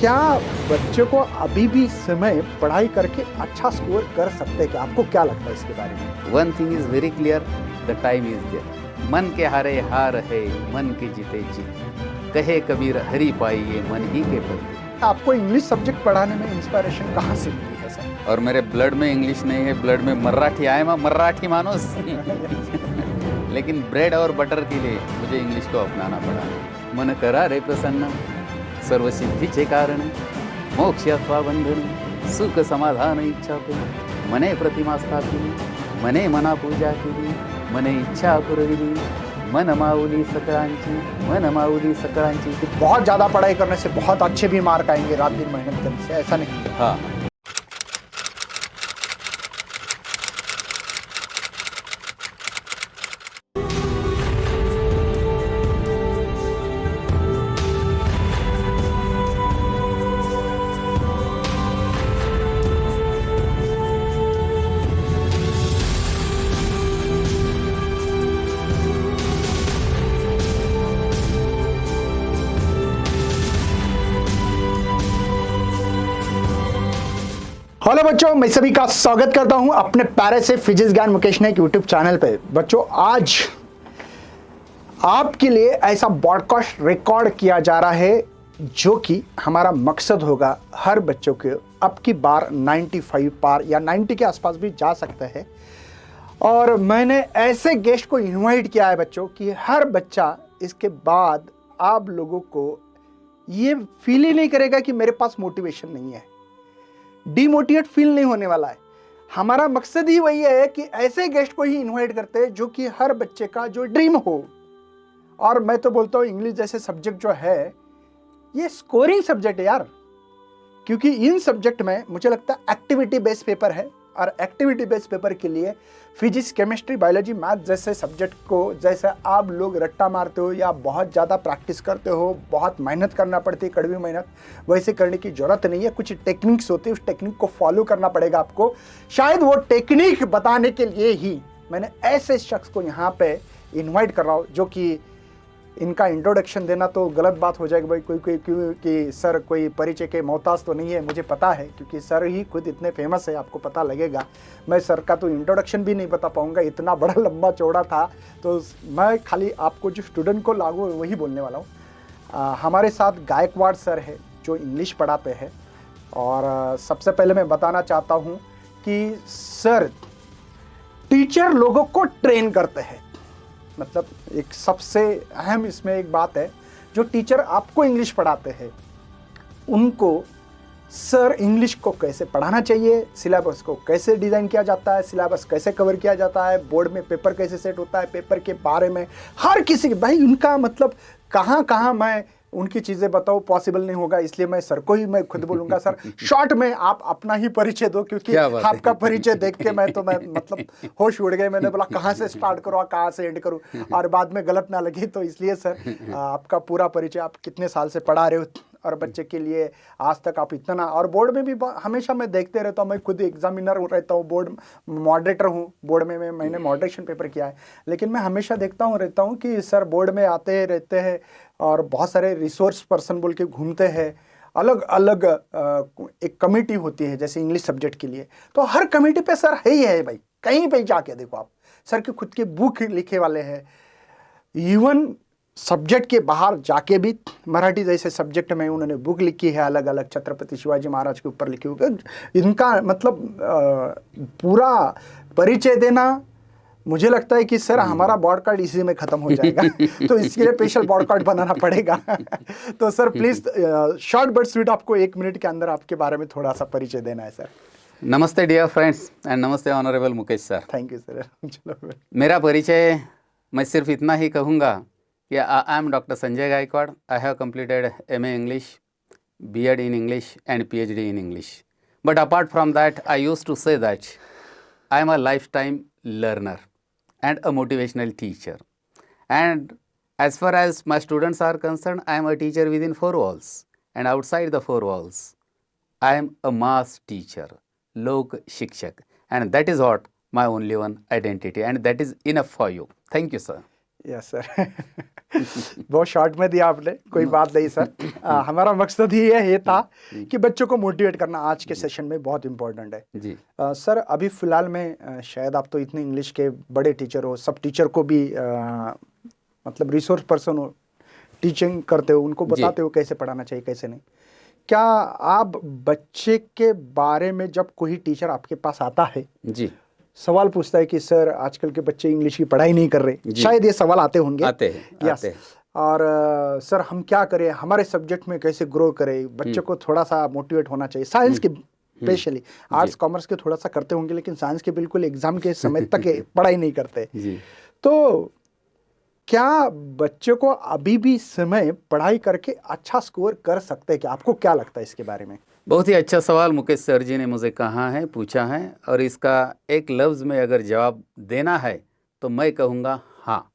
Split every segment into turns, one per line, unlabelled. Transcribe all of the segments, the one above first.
क्या बच्चों को अभी भी समय पढ़ाई करके अच्छा स्कोर कर सकते हैं क्या? आपको क्या लगता है इसके बारे में?
One thing is very clear, the time is there. मन के हारे हार है, मन के जीते जीत। कहे कबीर हरि पाइए मन ही के पते।
आपको इंग्लिश सब्जेक्ट पढ़ाने में इंस्पिरेशन कहाँ से मिली है सर?
और मेरे ब्लड में इंग्लिश नहीं है, ब्लड में मराठी आए मराठी मानुस लेकिन ब्रेड और बटर के लिए मुझे इंग्लिश को अपनाना पड़ा। मन करा रे प्रसन्न, सर्व सिद्धीचे कारण, मोक्ष अथवा बंधन, सुख समाधान इच्छा पे। मने प्रतिमा स्थापिली, मने मना पूजा केली, मने इच्छा पुरविली, मन माऊली सकळांची, मन माऊली सकळांची।
बहुत ज़्यादा पढ़ाई करने से बहुत अच्छे भी मार्क आएंगे रात दिन मेहनत करने से, ऐसा नहीं?
हाँ।
हेलो बच्चों, मैं सभी का स्वागत करता हूं अपने प्यारे से फिजिक्स ज्ञान मुकेश नायक यूट्यूब चैनल पे। बच्चों, आज आपके लिए ऐसा पॉडकास्ट रिकॉर्ड किया जा रहा है जो कि हमारा मकसद होगा हर बच्चों के अब की बार 95 पार या 90 के आसपास भी जा सकते हैं। और मैंने ऐसे गेस्ट को इनवाइट किया है बच्चों कि हर बच्चा इसके बाद आप लोगों को ये फील ही नहीं करेगा कि मेरे पास मोटिवेशन नहीं है, डिमोटिवेट फील नहीं होने वाला है। हमारा मकसद ही वही है कि ऐसे गेस्ट को ही इनवाइट करते हैं जो कि हर बच्चे का जो ड्रीम हो। और मैं तो बोलता हूँ इंग्लिश जैसे सब्जेक्ट जो है ये स्कोरिंग सब्जेक्ट है यार, क्योंकि इन सब्जेक्ट में मुझे लगता है एक्टिविटी बेस्ड पेपर है। और एक्टिविटी बेस्ड पेपर के लिए फिजिक्स, केमिस्ट्री, बायोलॉजी, मैथ जैसे सब्जेक्ट को जैसे आप लोग रट्टा मारते हो या बहुत ज़्यादा प्रैक्टिस करते हो, बहुत मेहनत करना पड़ती है, कड़वी मेहनत, वैसे करने की ज़रूरत नहीं है। कुछ टेक्निक्स होती है, उस टेक्निक को फॉलो करना पड़ेगा आपको। शायद वो टेक्निक बताने के लिए ही मैंने ऐसे शख्स को यहाँ पे इन्वाइट कर रहा हूँ जो कि इनका इंट्रोडक्शन देना तो गलत बात हो जाएगी भाई, कोई क्योंकि सर कोई परिचय के मोहताज तो नहीं है, मुझे पता है, क्योंकि सर ही खुद इतने फेमस है, आपको पता लगेगा। मैं सर का तो इंट्रोडक्शन भी नहीं बता पाऊंगा, इतना बड़ा लंबा चौड़ा था। तो मैं खाली आपको जो स्टूडेंट को लागू वही बोलने वाला हूँ। हमारे साथ गायकवाड़ सर है जो इंग्लिश पढ़ाते हैं। और सबसे पहले मैं बताना चाहता हूँ कि सर टीचर लोगों को ट्रेन करते हैं। मतलब एक सबसे अहम इसमें एक बात है, जो टीचर आपको इंग्लिश पढ़ाते हैं उनको सर इंग्लिश को कैसे पढ़ाना चाहिए, सिलेबस को कैसे डिज़ाइन किया जाता है, सिलेबस कैसे कवर किया जाता है, बोर्ड में पेपर कैसे सेट होता है, पेपर के बारे में हर किसी के भाई उनका मतलब कहाँ कहाँ मैं उनकी चीज़ें बताऊँ पॉसिबल नहीं होगा, इसलिए मैं सर को ही मैं खुद बोलूँगा। सर शॉर्ट में आप अपना ही परिचय दो, क्योंकि आपका परिचय देख के मैं मतलब होश उड़ गए। मैंने बोला कहाँ से स्टार्ट करूँ और कहाँ से एंड करूँ, और बाद में गलत ना लगे, तो इसलिए सर आपका पूरा परिचय, आप कितने साल से पढ़ा रहे हो और बच्चे के लिए आज तक आप इतना, और बोर्ड में भी हमेशा मैं देखते रहता हूँ, मैं खुद एग्जामिनर रहता हूँ, बोर्ड मॉडरेटर हूँ, बोर्ड में मैंने मॉडरेशन पेपर किया है, लेकिन मैं हमेशा देखता रहता हूँ कि सर बोर्ड में आते रहते हैं और बहुत सारे रिसोर्स पर्सन बोल के घूमते हैं। अलग अलग एक कमेटी होती है जैसे इंग्लिश सब्जेक्ट के लिए, तो हर कमेटी पे सर है ही है भाई, कहीं पे जाके देखो आप, सर के खुद के बुक लिखे वाले हैं। इवन सब्जेक्ट के बाहर जाके भी मराठी जैसे सब्जेक्ट में उन्होंने बुक लिखी है अलग अलग, छत्रपति शिवाजी महाराज के ऊपर लिखी हुई। इनका मतलब पूरा परिचय देना, मुझे लगता है कि सर हमारा बॉडकास्ट इसी में ख़त्म हो जाएगा तो इसके लिए स्पेशल बॉडकास्ट बनाना पड़ेगा तो sir please short but sweet, आपको 1 मिनट के अंदर आपके बारे में थोड़ा सा परिचय देना है सर।
नमस्ते डियर फ्रेंड्स एंड नमस्ते honourable Mukesh sir.
Thank you sir. चलो
मेरा परिचय मैं सिर्फ इतना ही कहूँगा कि I am doctor Sanjay Gaikwad. I have completed MA English, B.Ed in English and PhD in English. But apart from that, I used to say that I am a lifetime learner and a motivational teacher. And as far as my students are concerned, I am a teacher within 4 walls. And outside the 4 walls, I am a mass teacher, Lok Shikshak. And that is what my only one identity. And that is enough for you. Thank you, sir.
Yes sir. बहुत short में दिया आपने, कोई बात नहीं sir. हमारा मकसद ही ये था कि बच्चों को मोटिवेट करना आज के सेशन में बहुत इम्पोर्टेंट है
जी।
सर अभी फ़िलहाल में शायद आप तो इतने इंग्लिश के बड़े टीचर हो, सब टीचर को भी मतलब रिसोर्स पर्सन हो, टीचिंग करते हो, उनको बताते हो कैसे पढ़ाना चाहिए कैसे नहीं। क्या आप बच्चे के बारे में जब कोई टीचर आपके पास आता है
जी,
सवाल पूछता है कि सर आजकल के बच्चे इंग्लिश की पढ़ाई नहीं कर रहे, शायद ये सवाल आते होंगे,
आते हैं,
यस, और सर हम क्या करें, हमारे सब्जेक्ट में कैसे ग्रो करें, बच्चे को थोड़ा सा मोटिवेट होना चाहिए, साइंस के स्पेशली, आर्ट्स कॉमर्स के थोड़ा सा करते होंगे लेकिन साइंस के बिल्कुल एग्जाम के समय तक पढ़ाई नहीं करते।
जी।
तो क्या बच्चे को अभी भी समय पढ़ाई करके अच्छा स्कोर कर सकते हैं क्या? आपको क्या लगता है इसके बारे में?
बहुत ही अच्छा सवाल मुकेश सर जी ने मुझे कहा है, पूछा है, और इसका एक लफ्ज़ में अगर जवाब देना है तो मैं कहूँगा हाँ,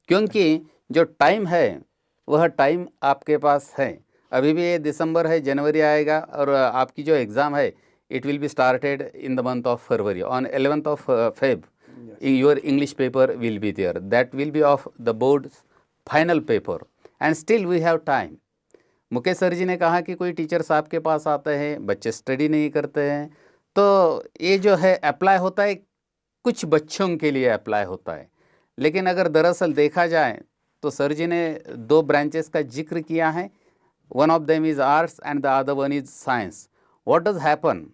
क्योंकि जो टाइम है वह टाइम आपके पास है। अभी भी ये दिसंबर है, जनवरी आएगा और आपकी जो एग्ज़ाम है it will be started in the month of February, on 11th of Feb your English paper will be there, that will be of the board's final paper and still we have time। Mukesh sir ji ने कहा कि कोई teachers आपके पास आते हैं, बच्चे study नहीं करते हैं, तो ये जो है अप्लाई होता है कुछ बच्चों के लिए अप्लाई होता है, लेकिन अगर दरअसल देखा जाए तो सर जी ने दो ब्रांचेस का जिक्र किया है, one of them is arts and the other one is science. What does happen?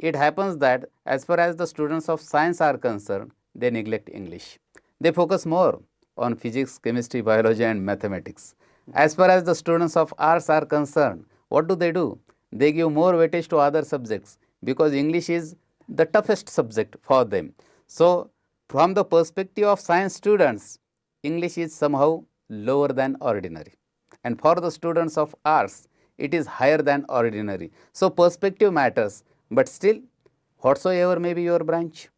It happens that as far as the students of science are concerned, they neglect English. They focus more on physics, chemistry, biology and mathematics. As far as the students of arts are concerned, what do? They give more weightage to other subjects because English is the toughest subject for them. So, from the perspective of science students, English is somehow lower than ordinary. And for the students of arts, it is higher than ordinary. So, perspective matters. But still, whatsoever may be your branch,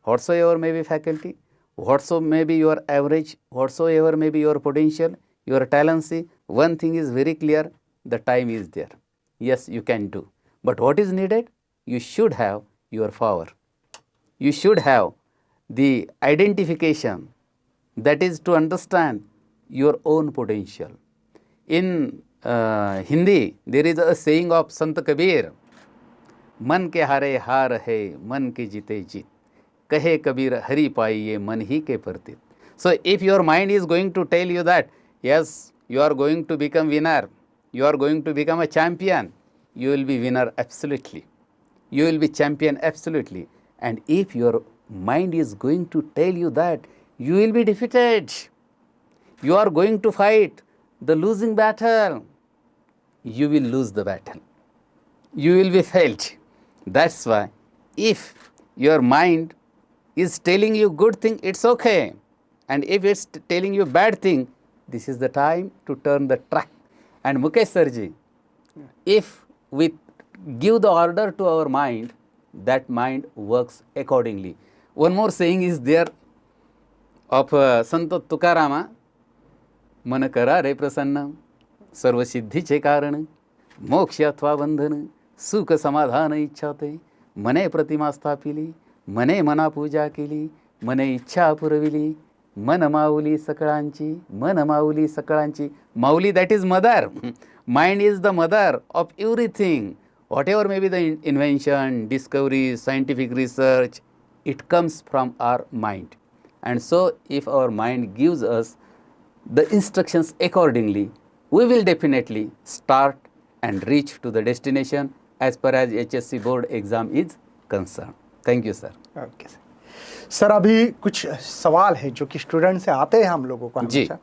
whatsoever may be faculty, whatsoever may be your average, whatsoever may be your potential, your talency, one thing is very clear, the time is there. Yes, you can do. But what is needed? You should have your power. You should have the identification, that is to understand your own potential. In Hindi, there is a saying of Sant Kabir, मन के हारे हार है, मन के जीते जीत, कहे कबीर हरि पाई ये मन ही के प्रतीत। So if your mind is going to tell you that yes you are going to become winner, you are going to become a champion, you will be winner absolutely, you will be champion absolutely. And if your mind is going to tell you that you will be defeated, you are going to fight the losing battle, you will lose the battle, you will be failed. That's why if your mind is telling you good thing, it's okay, and if it's telling you bad thing, this is the time to turn the track. And Mukesh sir ji, if we give the order to our mind, that mind works accordingly. One more saying is there of Sant Tukarama, मन करा रे प्रसन्न, सर्व सिद्धीचे कारण, मोक्ष अथवा बंधन, सुख समाधान इच्छा ते, मने प्रतिमा स्थापिली, मने मना पूजा केली, मने इच्छा पुरविली, मन माऊली सकळांची, मन माऊली सकळांची. माऊली, that is mother. Mind is the mother of everything. Whatever may be the invention, discovery, scientific research, it comes from our mind. And so if our mind gives us the instructions accordingly, we will definitely start and reach to the destination as far as HSC board exam is concerned. Thank you, sir.
Okay sir, अभी कुछ सवाल है जो कि student से आते हैं हम लोगों को हमेशा,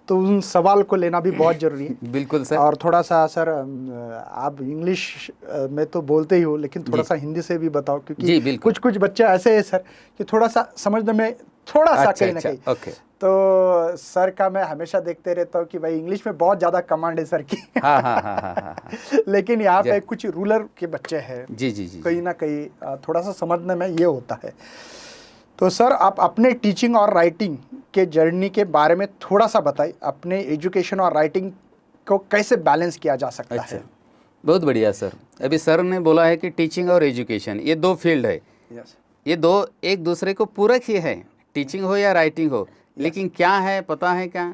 तो उन सवाल को लेना भी बहुत जरूरी है।
बिल्कुल सर।
और थोड़ा सा सर, आप इंग्लिश में तो बोलते ही हो लेकिन थोड़ा सा हिंदी से भी बताओ, क्योंकि कुछ कुछ बच्चे ऐसे हैं सर कि थोड़ा सा समझने में थोड़ा सा कहीं ना कहीं।
ओके।
तो सर का मैं हमेशा देखते रहता हूँ कि भाई इंग्लिश में बहुत ज़्यादा कमांड है सर की।
हाँ।
लेकिन यहाँ पे कुछ रूरल के बच्चे हैं,
जी,
कहीं ना कहीं थोड़ा सा समझने में ये होता है। तो सर आप अपने टीचिंग और राइटिंग के जर्नी के बारे में थोड़ा सा बताइए, अपने एजुकेशन और राइटिंग को कैसे बैलेंस किया जा सकता है?
बहुत बढ़िया सर। अभी सर ने बोला है कि टीचिंग और एजुकेशन ये दो फील्ड है, ये दो एक दूसरे को पूरक ही है, टीचिंग हो या राइटिंग हो, लेकिन क्या है पता है क्या,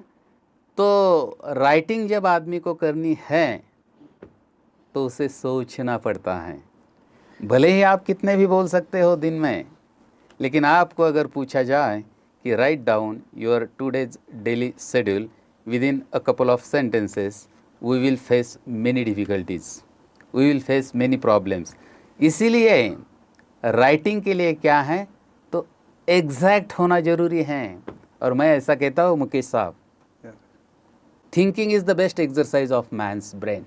तो राइटिंग जब आदमी को करनी है तो उसे सोचना पड़ता है। भले ही आप कितने भी बोल सकते हो दिन में, लेकिन आपको अगर पूछा जाए कि write down your today's daily schedule within a couple of sentences, we will face many difficulties, we will face many problems. इसीलिए राइटिंग के लिए क्या है, तो एग्जैक्ट होना ज़रूरी है। और मैं ऐसा कहता हूँ मुकेश साहब, thinking is the best exercise of man's brain.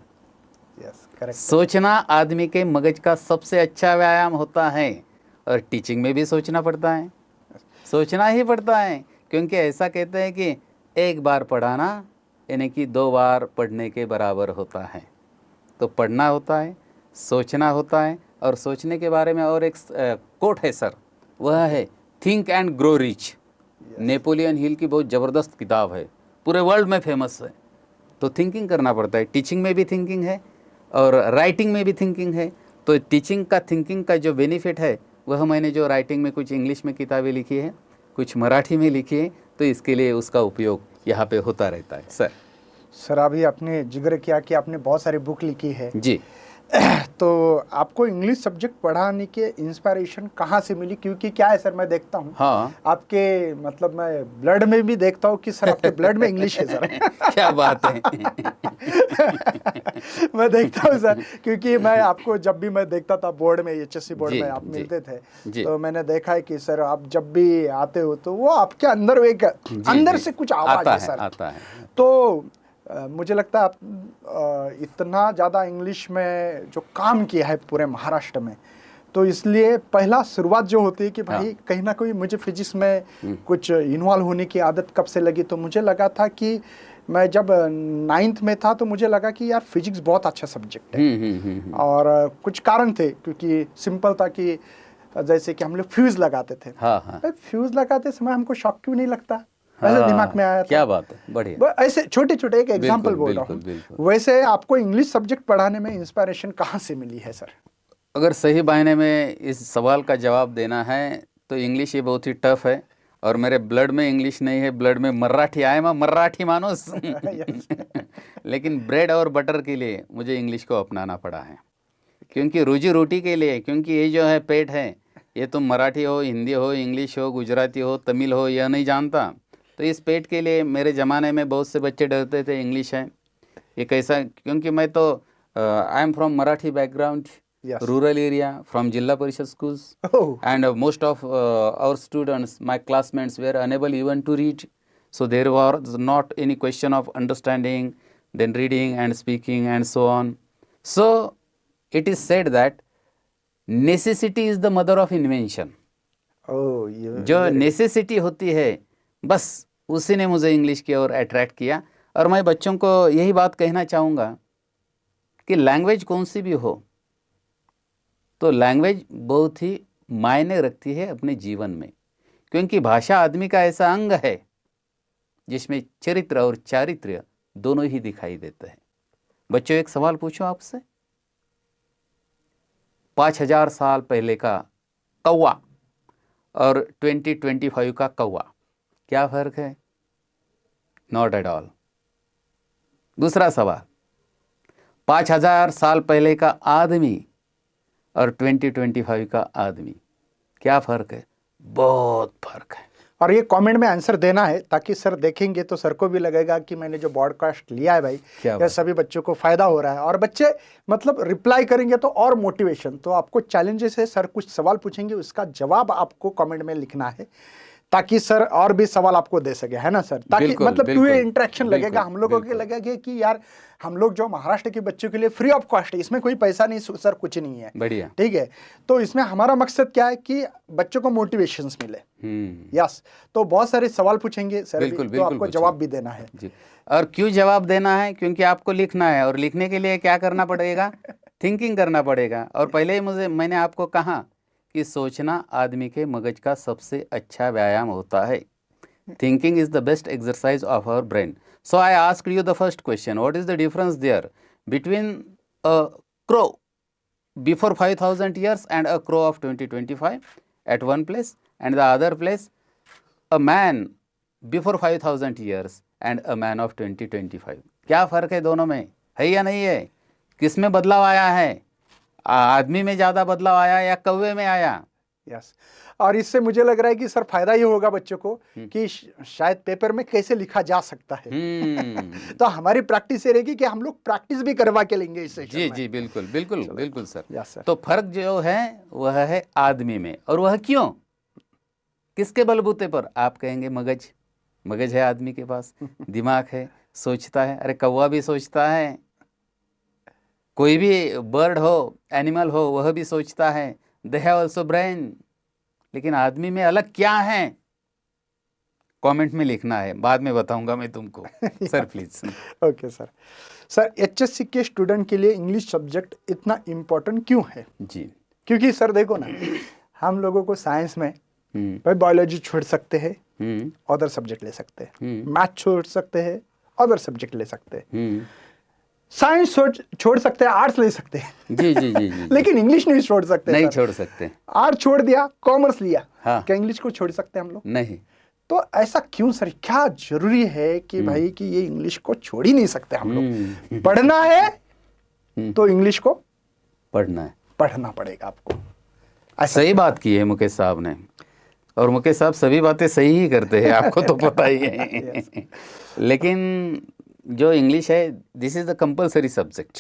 Yes, correct.
सोचना आदमी के मगज का सबसे अच्छा व्यायाम होता है। और टीचिंग में भी सोचना पड़ता है, सोचना ही पड़ता है, क्योंकि ऐसा कहते हैं कि एक बार पढ़ाना यानी कि 2 बार पढ़ने के बराबर होता है। तो पढ़ना होता है, सोचना होता है। और सोचने के बारे में और एक कोट है सर, वह है think and grow rich. Napoleon Hill की बहुत ज़बरदस्त किताब है, पूरे वर्ल्ड में फेमस है। तो थिंकिंग करना पड़ता है, टीचिंग में भी थिंकिंग है और राइटिंग में भी थिंकिंग है। तो टीचिंग का थिंकिंग का जो बेनिफिट है, वह मैंने जो राइटिंग में कुछ इंग्लिश में किताबें लिखी है, कुछ मराठी में लिखी है, तो इसके लिए उसका उपयोग यहाँ पे होता रहता है सर।
सर अभी आपने जिक्र किया कि आपने बहुत सारी बुक लिखी है
जी।
तो आपको इंग्लिश सब्जेक्ट पढ़ाने के इंस्पिरेशन कहाँ से मिली? क्योंकि क्या है सर, मैं देखता हूँ
हाँ,
आपके मतलब मैं ब्लड में भी देखता हूँ कि सर आपके ब्लड में इंग्लिश है सर।
क्या बात है।
मैं देखता हूँ सर, क्योंकि मैं आपको जब भी मैं देखता था बोर्ड में, एचएससी बोर्ड
जी,
में आप
जी,
मिलते थे,
जी।
तो मैंने देखा है कि सर आप जब भी आते हो तो वो आपके अंदर एक अंदर
जी,
से कुछ आवाज
आता
है
है,
सर।
आता है।
तो मुझे लगता है आप इतना ज़्यादा इंग्लिश में जो काम किया है पूरे महाराष्ट्र में, तो इसलिए पहला शुरुआत जो होती है कि भाई कहीं ना कहीं मुझे फिजिक्स में कुछ इन्वॉल्व होने की आदत कब से लगी, तो मुझे लगा था कि मैं जब 9th में था तो मुझे लगा कि यार फिजिक्स बहुत अच्छा सब्जेक्ट है। और कुछ कारण थे, क्योंकि सिंपल था कि जैसे कि हम लोग फ्यूज़ लगाते थे।
हाँ, हाँ।
फ्यूज़ लगाते समय हमको शॉक क्यों नहीं लगता, ऐसे दिमाग में आया था।
क्या बात है, बढ़िया।
ऐसे छोटे छोटे एक एग्जांपल बोल रहा हूँ।
बिल्कुल।
वैसे आपको इंग्लिश सब्जेक्ट पढ़ाने में इंस्पिरेशन कहाँ से मिली है सर?
अगर सही मायने में इस सवाल का जवाब देना है तो इंग्लिश ये बहुत ही टफ है, और मेरे ब्लड में इंग्लिश नहीं है, ब्लड में मराठी आए मैं मराठी मानुस। लेकिन ब्रेड और बटर के लिए मुझे इंग्लिश को अपनाना पड़ा है, क्योंकि रोजी रोटी के लिए, क्योंकि ये जो है पेट है, ये तुम मराठी हो, हिंदी हो, इंग्लिश हो, गुजराती हो, तमिल हो, यह नहीं जानता। तो इस पेट के लिए मेरे ज़माने में बहुत से बच्चे डरते थे इंग्लिश है ये कैसा, क्योंकि मैं तो I am from Marathi background, rural area, from जिला परिषद schools, and most of our students, my classmates, were unable even to read. So there was not any question of understanding, then reading and speaking and so on. So it is said that necessity is the mother of invention. जो necessity होती है, बस उसी ने मुझे English की ओर attract किया। और मैं बच्चों को यही बात कहना चाहूँगा कि लैंग्वेज कौन सी भी हो, तो लैंग्वेज बहुत ही मायने रखती है अपने जीवन में, क्योंकि भाषा आदमी का ऐसा अंग है जिसमें चरित्र और चारित्र्य दोनों ही दिखाई देते हैं। बच्चों, एक सवाल पूछो आपसे, 5000 साल पहले का कौवा और 2025 का कौवा, क्या फर्क है? Not at all. दूसरा सवाल, 5000 साल पहले का आदमी और 2025 का आदमी, क्या फ़र्क है? बहुत फ़र्क है।
और ये कमेंट में आंसर देना है, ताकि सर देखेंगे तो सर को भी लगेगा कि मैंने जो ब्रॉडकास्ट लिया है भाई, यह सभी बच्चों को फ़ायदा हो रहा है। और बच्चे मतलब रिप्लाई करेंगे तो और मोटिवेशन। तो आपको चैलेंजेस है, सर कुछ सवाल पूछेंगे, उसका जवाब आपको कमेंट में लिखना है, ताकि सर और भी सवाल आपको दे सके, है ना सर? ताकि मतलब टू वे इंटरेक्शन लगेगा, हम लोगों को लगेगा कि यार हम लोग जो महाराष्ट्र के बच्चों के लिए फ्री ऑफ कॉस्ट है, इसमें कोई पैसा नहीं सर, कुछ नहीं है,
बढ़िया,
ठीक है। तो इसमें हमारा मकसद क्या है कि बच्चों को मोटिवेशंस मिले। यस, तो बहुत सारे सवाल पूछेंगे सर, तो आपको जवाब भी देना है
जी। और क्यों जवाब देना है? क्योंकि आपको लिखना है, और लिखने के लिए क्या करना पड़ेगा? थिंकिंग करना पड़ेगा। और पहले ही मैंने आपको कहा कि सोचना आदमी के मगज का सबसे अच्छा व्यायाम होता है। Thinking is the best exercise of our brain. So I asked you the first question, what is the difference there between a crow before 5000 years and a crow of 2025 at one place, and the other place a man before 5000 years and a man of 2025। क्या फ़र्क है दोनों में, है या नहीं है? किस में बदलाव आया है? आदमी में ज़्यादा बदलाव आया या कौवे में आया?
यस। और इससे मुझे लग रहा है कि सर फायदा ये होगा बच्चों को कि शायद पेपर में कैसे लिखा जा सकता है। तो हमारी प्रैक्टिस ये रहेगी कि हम लोग प्रैक्टिस भी करवा के लेंगे इस सेशन
जी
में।
जी बिल्कुल बिल्कुल बिल्कुल सर।
Yes sir.
तो फर्क जो है वह है आदमी में, और वह क्यों, किसके बलबूते पर? आप कहेंगे मगज। मगज है आदमी के पास, दिमाग है, सोचता है। अरे कौवा भी सोचता है, कोई भी बर्ड हो, एनिमल हो, वह भी सोचता है। They have also brain. लेकिन आदमी में अलग क्या है? कमेंट में लिखना है, बाद में बताऊंगा मैं तुमको। Sir please.
Okay sir. Sir HSC के स्टूडेंट के लिए इंग्लिश सब्जेक्ट इतना इम्पोर्टेंट क्यों है?
जी।
क्योंकि सर देखो ना, हम लोगों को साइंस में भाई बायोलॉजी छोड़ सकते हैं, अदर सब्जेक्ट ले सकते हैं। मैथ छोड़ सकते हैं, अदर सब्जेक्ट ले सकते हैं। साइंस छोड़ सकते हैं, आर्ट्स ले सकते हैं।
जी जी जी जी।
लेकिन इंग्लिश नहीं छोड़ सकते।
नहीं
सर।
छोड़ सकते।
आर्ट्स छोड़ दिया, कॉमर्स लिया,
हाँ।
क्या इंग्लिश को छोड़ सकते हैं हम लोग?
नहीं।
तो ऐसा क्यों सर? क्या जरूरी है कि भाई कि ये इंग्लिश को छोड़ ही नहीं सकते हम लोग? पढ़ना है तो इंग्लिश को
पढ़ना है,
पढ़ना पड़ेगा आपको।
सही बात की है मुकेश साहब ने, और मुकेश साहब सभी बातें सही ही करते हैं, आपको तो पता ही है। लेकिन जो इंग्लिश है, this is the compulsory subject.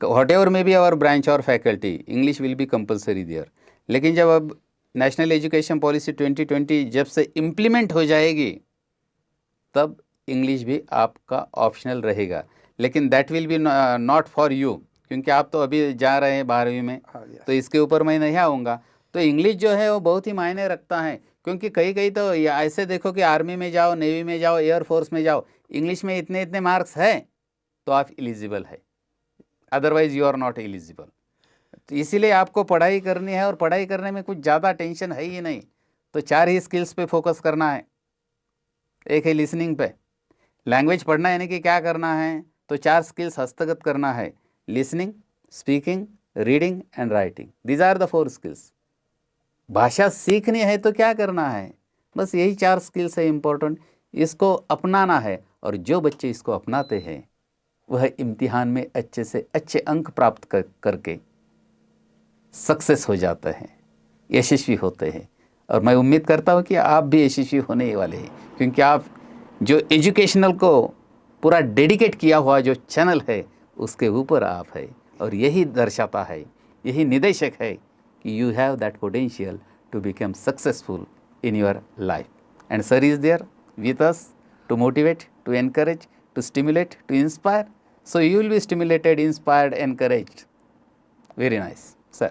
Whatever may be our branch और faculty, English will be compulsory there. लेकिन जब अब नेशनल एजुकेशन पॉलिसी 2020 जब से इम्प्लीमेंट हो जाएगी, तब इंग्लिश भी आपका ऑप्शनल रहेगा। लेकिन that will be not for you, क्योंकि आप तो अभी जा रहे हैं 12वीं में। तो इसके ऊपर मैं नहीं आऊँगा। तो इंग्लिश जो है वो बहुत ही मायने रखता है, क्योंकि कई तो ऐसे देखो कि आर्मी में जाओ, नेवी में जाओ, एयरफोर्स में जाओ, इंग्लिश में इतने इतने मार्क्स है तो आप एलिजिबल है, otherwise you are not eligible. तो इसीलिए आपको पढ़ाई करनी है, और पढ़ाई करने में कुछ ज़्यादा टेंशन है ही नहीं। तो 4 ही स्किल्स पे फोकस करना है। एक है लिसनिंग पे, लैंग्वेज पढ़ना यानी कि क्या करना है, तो 4 स्किल्स हस्तगत करना है: listening, speaking, reading and writing. These are the 4 skills. भाषा सीखनी है तो क्या करना है, बस यही 4 स्किल्स है इम्पोर्टेंट। इसको अपनाना है, और जो बच्चे इसको अपनाते हैं वह इम्तिहान में अच्छे से अच्छे अंक प्राप्त करके सक्सेस हो जाते हैं, यशस्वी होते हैं। और मैं उम्मीद करता हूँ कि आप भी यशस्वी होने ही वाले हैं, क्योंकि आप जो एजुकेशनल को पूरा डेडिकेट किया हुआ जो चैनल है उसके ऊपर आप है, और यही दर्शाता है, यही निदेशक है कि you have that potential to become successful in your life. And sir is there with us to motivate, to encourage, to stimulate, to inspire. So you will be stimulated, inspired, encouraged. Very nice, sir.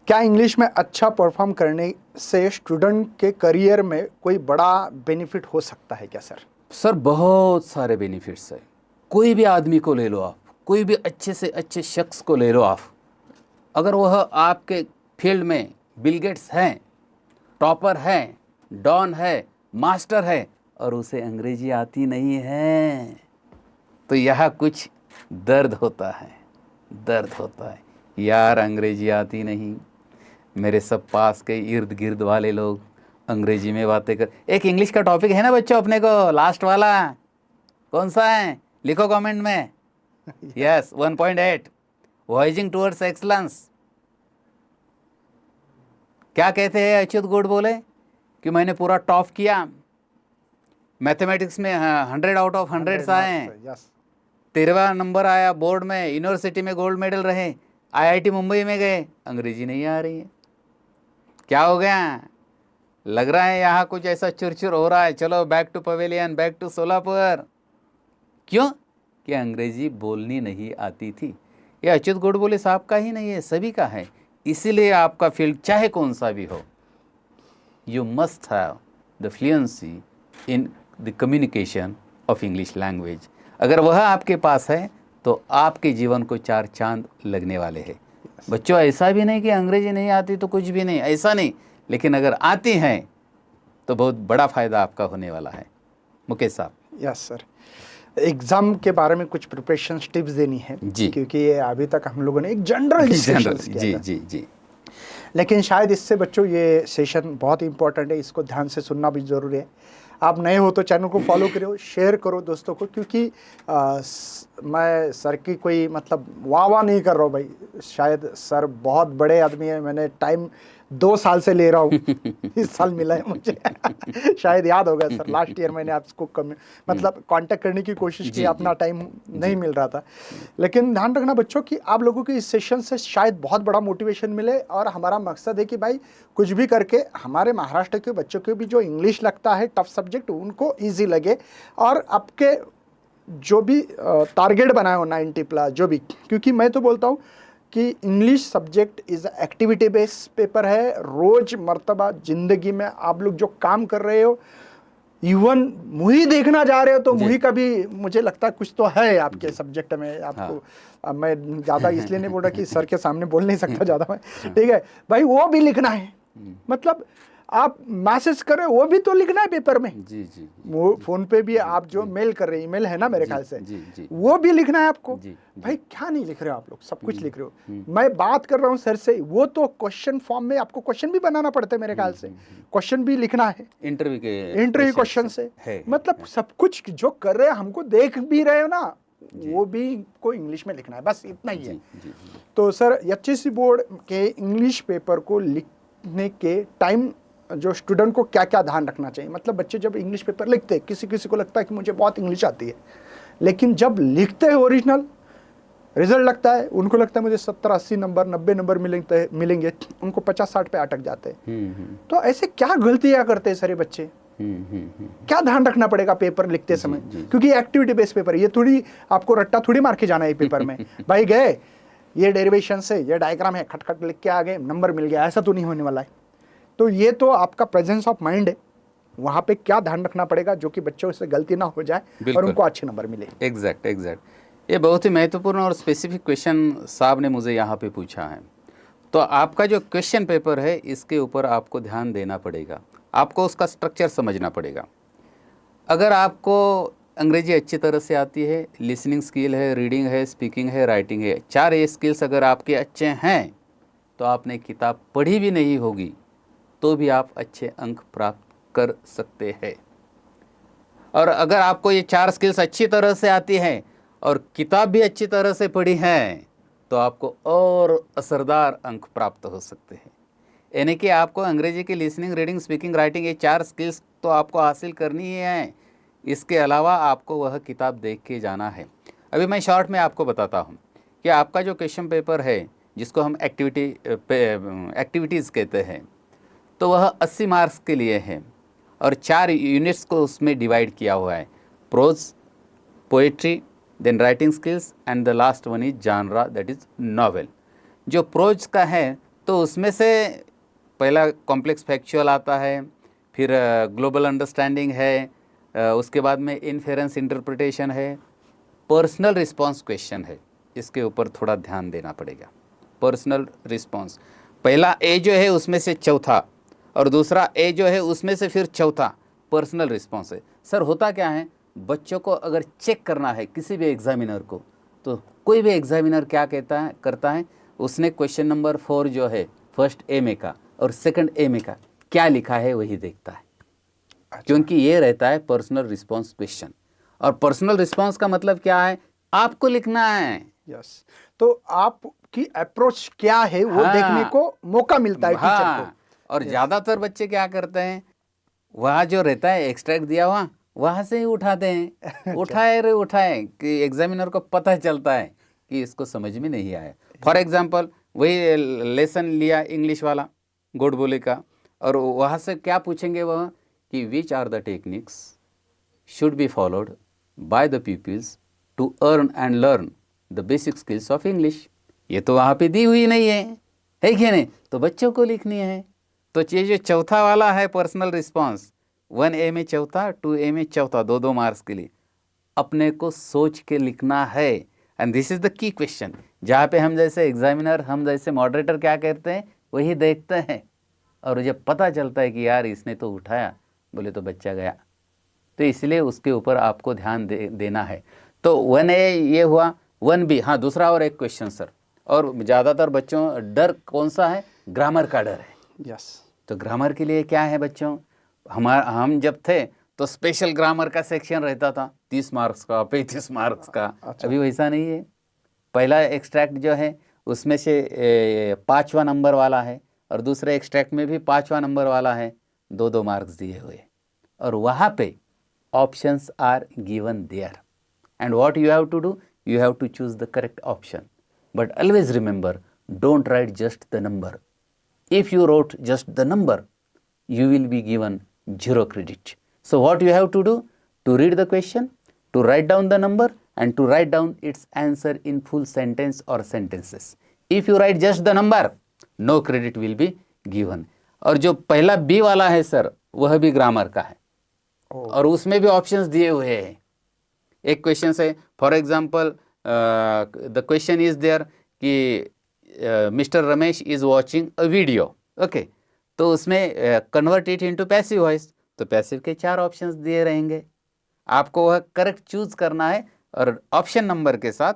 क्या English में अच्छा perform करने से student के career में कोई बड़ा benefit हो सकता है क्या सर?
सर बहुत सारे बेनिफिट्स है। कोई भी आदमी को ले लो आप, कोई भी अच्छे से अच्छे शख्स को ले लो आप, अगर वह आपके फील्ड में बिल गेट्स हैं, टॉपर है, डॉन है, मास्टर है, और उसे अंग्रेजी आती नहीं है, तो यहाँ कुछ दर्द होता है, दर्द होता है। यार अंग्रेजी आती नहीं, मेरे सब पास के इर्द गिर्द वाले लोग अंग्रेजी में बातें कर। एक इंग्लिश का टॉपिक है ना बच्चों अपने को, लास्ट वाला कौन सा है, लिखो कमेंट में। Yes, 1.8 voicing towards excellence. क्या कहते हैं अच्युत गुड बोले कि मैंने पूरा टॉप किया, मैथमेटिक्स में 100 आउट ऑफ 100 आए हैं, 13वां नंबर आया बोर्ड में, यूनिवर्सिटी में गोल्ड मेडल रहे, आईआईटी मुंबई में गए, अंग्रेजी नहीं आ रही है। क्या हो गया? लग रहा है यहाँ कुछ ऐसा चुरचुर हो रहा है, चलो back to pavilion, back to Solapur. क्यों? कि अंग्रेजी बोलनी नहीं आती थी। ये अच्युत गुड बोले साहब का ही नहीं है, सभी का है। इसीलिए आपका फील्ड चाहे कौन सा भी हो, you must have the fluency in the communication of English language. अगर वह आपके पास है तो आपके जीवन को 4 चांद लगने वाले हैं। बच्चों ऐसा भी नहीं कि अंग्रेजी नहीं आती तो कुछ भी नहीं, ऐसा नहीं, लेकिन अगर आती हैं तो बहुत बड़ा फ़ायदा आपका होने वाला है। मुकेश साहब।
यस सर, एग्ज़ाम के बारे में कुछ प्रिपरेशन टिप्स देनी है
जी,
क्योंकि ये अभी तक हम लोगों ने एक जनरल डिस्कशन किया
जी
था।
जी जी।
लेकिन शायद इससे बच्चों ये सेशन बहुत इंपॉर्टेंट है, इसको ध्यान से सुनना भी ज़रूरी है। आप नए हो तो चैनल को फॉलो करो, शेयर करो दोस्तों को, क्योंकि मैं सर की कोई मतलब वाह नहीं कर रहा हूँ भाई, शायद सर बहुत बड़े आदमी है, मैंने टाइम 2 साल से ले रहा हूँ इस साल मिला है मुझे शायद याद होगा सर, लास्ट ईयर मैंने आपको मतलब कांटेक्ट करने की कोशिश की, अपना टाइम नहीं मिल रहा था। लेकिन ध्यान रखना बच्चों कि आप लोगों के इस सेशन से शायद बहुत बड़ा मोटिवेशन मिले, और हमारा मकसद है कि भाई कुछ भी करके हमारे महाराष्ट्र के बच्चों को भी जो इंग्लिश लगता है टफ सब्जेक्ट, उनको ईजी लगे, और आपके जो भी टारगेट बनाए हो 90+ जो भी, क्योंकि मैं तो बोलता हूँ कि English subject is activity based paper है। रोज़ मर्तबा ज़िंदगी में आप लोग जो काम कर रहे हो, इवन मूवी देखना जा रहे हो तो मूवी का भी मुझे लगता है कुछ तो है आपके सब्जेक्ट में आपको। अब मैं ज़्यादा इसलिए नहीं बोल रहा कि सर के सामने बोल नहीं सकता ज़्यादा मैं, ठीक है भाई, वो भी लिखना है। मतलब आप मैसेज कर रहे हो वो भी तो लिखना है पेपर में।
जी जी।
वो फोन पे भी आप जो मेल कर रहे हैं, ईमेल है ना मेरे ख्याल से,
जी।
वो भी लिखना है आपको।
जी,
भाई क्या नहीं लिख रहे हो आप लोग, सब कुछ लिख रहे हो। मैं बात कर रहा हूँ सर से, वो तो क्वेश्चन फॉर्म में आपको क्वेश्चन भी बनाना पड़ता है मेरे ख्याल से, क्वेश्चन भी लिखना है इंटरव्यू क्वेश्चन से
है।
मतलब सब कुछ जो कर रहे हैं हमको देख भी रहे हो ना, वो भी को इंग्लिश में लिखना है, बस इतना ही है। तो सर एचएससी बोर्ड के इंग्लिश पेपर को लिखने के टाइम जो स्टूडेंट को क्या क्या ध्यान रखना चाहिए? मतलब बच्चे जब इंग्लिश पेपर लिखते हैं, किसी किसी को लगता है कि मुझे बहुत इंग्लिश आती है, लेकिन जब लिखते हैं ओरिजिनल रिजल्ट लगता है, उनको लगता है मुझे 70-80 नंबर 90 नंबर मिलेंगे, उनको 50-60 पे अटक जाते हैं। तो ऐसे क्या गलतियां करते हैं सारे बच्चे? क्या ध्यान रखना पड़ेगा पेपर लिखते समय? क्योंकि एक्टिविटी बेस्ड पेपर है, ये थोड़ी आपको रट्टा थोड़ी मार के जाना है पेपर में भाई गए ये डेरिवेशन से ये डायग्राम है, खटखट लिख के आ गए नंबर मिल गया, ऐसा तो नहीं होने वाला है। तो ये तो आपका प्रेजेंस ऑफ माइंड है, वहाँ पे क्या ध्यान रखना पड़ेगा जो कि बच्चों से गलती ना हो जाए और उनको अच्छे नंबर मिले।
एग्जैक्ट। ये बहुत ही महत्वपूर्ण और स्पेसिफिक क्वेश्चन साहब ने मुझे यहाँ पे पूछा है। तो आपका जो क्वेश्चन पेपर है इसके ऊपर आपको ध्यान देना पड़ेगा, आपको उसका स्ट्रक्चर समझना पड़ेगा। अगर आपको अंग्रेजी अच्छी तरह से आती है, लिसनिंग स्किल है, रीडिंग है, स्पीकिंग है, राइटिंग है, 4 ये स्किल्स अगर आपके अच्छे हैं, तो आपने किताब पढ़ी भी नहीं होगी तो भी आप अच्छे अंक प्राप्त कर सकते हैं। और अगर आपको ये 4 स्किल्स अच्छी तरह से आती हैं और किताब भी अच्छी तरह से पढ़ी है, तो आपको और असरदार अंक प्राप्त हो सकते हैं। यानी कि आपको अंग्रेजी की लिसनिंग, रीडिंग, स्पीकिंग, राइटिंग ये 4 स्किल्स तो आपको हासिल करनी ही है। इसके अलावा आपको वह किताब देख के जाना है। अभी मैं शॉर्ट में आपको बताता हूँ कि आपका जो क्वेश्चन पेपर है जिसको हम एक्टिविटीज़ कहते हैं, तो वह 80 मार्क्स के लिए है और 4 यूनिट्स को उसमें डिवाइड किया हुआ है, prose, poetry, then writing skills and the last one is genre, that is novel. जो प्रोज का है तो उसमें से पहला कॉम्प्लेक्स फैक्चुअल आता है, फिर ग्लोबल अंडरस्टैंडिंग है, उसके बाद में इन्फेरेंस इंटरप्रिटेशन है, पर्सनल रिस्पॉन्स क्वेश्चन है, इसके ऊपर थोड़ा ध्यान देना पड़ेगा। पर्सनल रिस्पॉन्स पहला ए जो है उसमें से चौथा और दूसरा ए जो है उसमें से फिर चौथा पर्सनल रिस्पॉन्स है। सर होता क्या है, बच्चों को अगर चेक करना है किसी भी एग्जामिनर को, तो कोई भी एग्जामिनर क्या करता है उसने क्वेश्चन नंबर 4 जो है फर्स्ट ए में का और सेकंड ए में का क्या लिखा है वही देखता है। अच्छा। क्योंकि ये रहता है पर्सनल रिस्पॉन्स क्वेश्चन, और पर्सनल रिस्पॉन्स का मतलब क्या है, आपको लिखना है।
यस, तो आपकी अप्रोच क्या है वो देखने को मौका मिलता है टीचर को।
और ज़्यादातर बच्चे क्या करते हैं, वहाँ जो रहता है एक्सट्रैक्ट दिया हुआ वहाँ से ही उठाते हैं उठाए कि एग्जामिनर को पता चलता है कि इसको समझ में नहीं आया। फॉर एग्जांपल वही लेसन लिया इंग्लिश वाला गोड बोले का, और वहाँ से क्या पूछेंगे वह कि which are the techniques should be followed by the peoples to earn and learn the basic skills of English. ये तो वहाँ पे दी हुई नहीं है कि नहीं, तो बच्चों को लिखनी है। तो ये जो चौथा वाला है पर्सनल रिस्पॉन्स, 1A में चौथा, 2A में चौथा, 2 मार्क्स के लिए अपने को सोच के लिखना है। And this is the key question, जहाँ पे हम जैसे एग्जामिनर, हम जैसे मॉडरेटर क्या करते हैं वही देखते हैं, और जब पता चलता है कि यार इसने तो उठाया, बोले तो बच्चा गया। तो इसलिए उसके ऊपर आपको ध्यान देना है। तो 1A ये हुआ, 1B। हाँ, दूसरा और एक क्वेश्चन सर, और ज़्यादातर बच्चों डर कौन सा है, ग्रामर का डर है।
यस।
तो ग्रामर के लिए क्या है बच्चों, हम जब थे तो स्पेशल ग्रामर का सेक्शन रहता था, 30 मार्क्स का, 35 मार्क्स का।
अच्छा।
अभी वैसा नहीं है। पहला एक्सट्रैक्ट जो है उसमें से 5वां नंबर वाला है, और दूसरे एक्सट्रैक्ट में भी 5वां नंबर वाला है, 2-2 मार्क्स दिए हुए। और वहाँ पे options are given there, and what you have to do, you have to choose the correct option. But always remember, don't write just the number. If you wrote just the number, you will be given 0 credit. So what you have to do? To read the question, to write down the number, and to write down its answer in full sentence or sentences. If you write just the number, no credit will be given. और जो पहला B वाला है sir, वह भी grammar का है, और उसमें भी ऑप्शंस दिए हुए हैं। एक क्वेश्चन है, for example the question is there कि Mister Ramesh is watching a video, okay, तो उसमें convert it into passive voice, तो पैसिव के 4 ऑप्शंस दिए रहेंगे। आपको वह करेक्ट चूज करना है, और ऑप्शन नंबर के साथ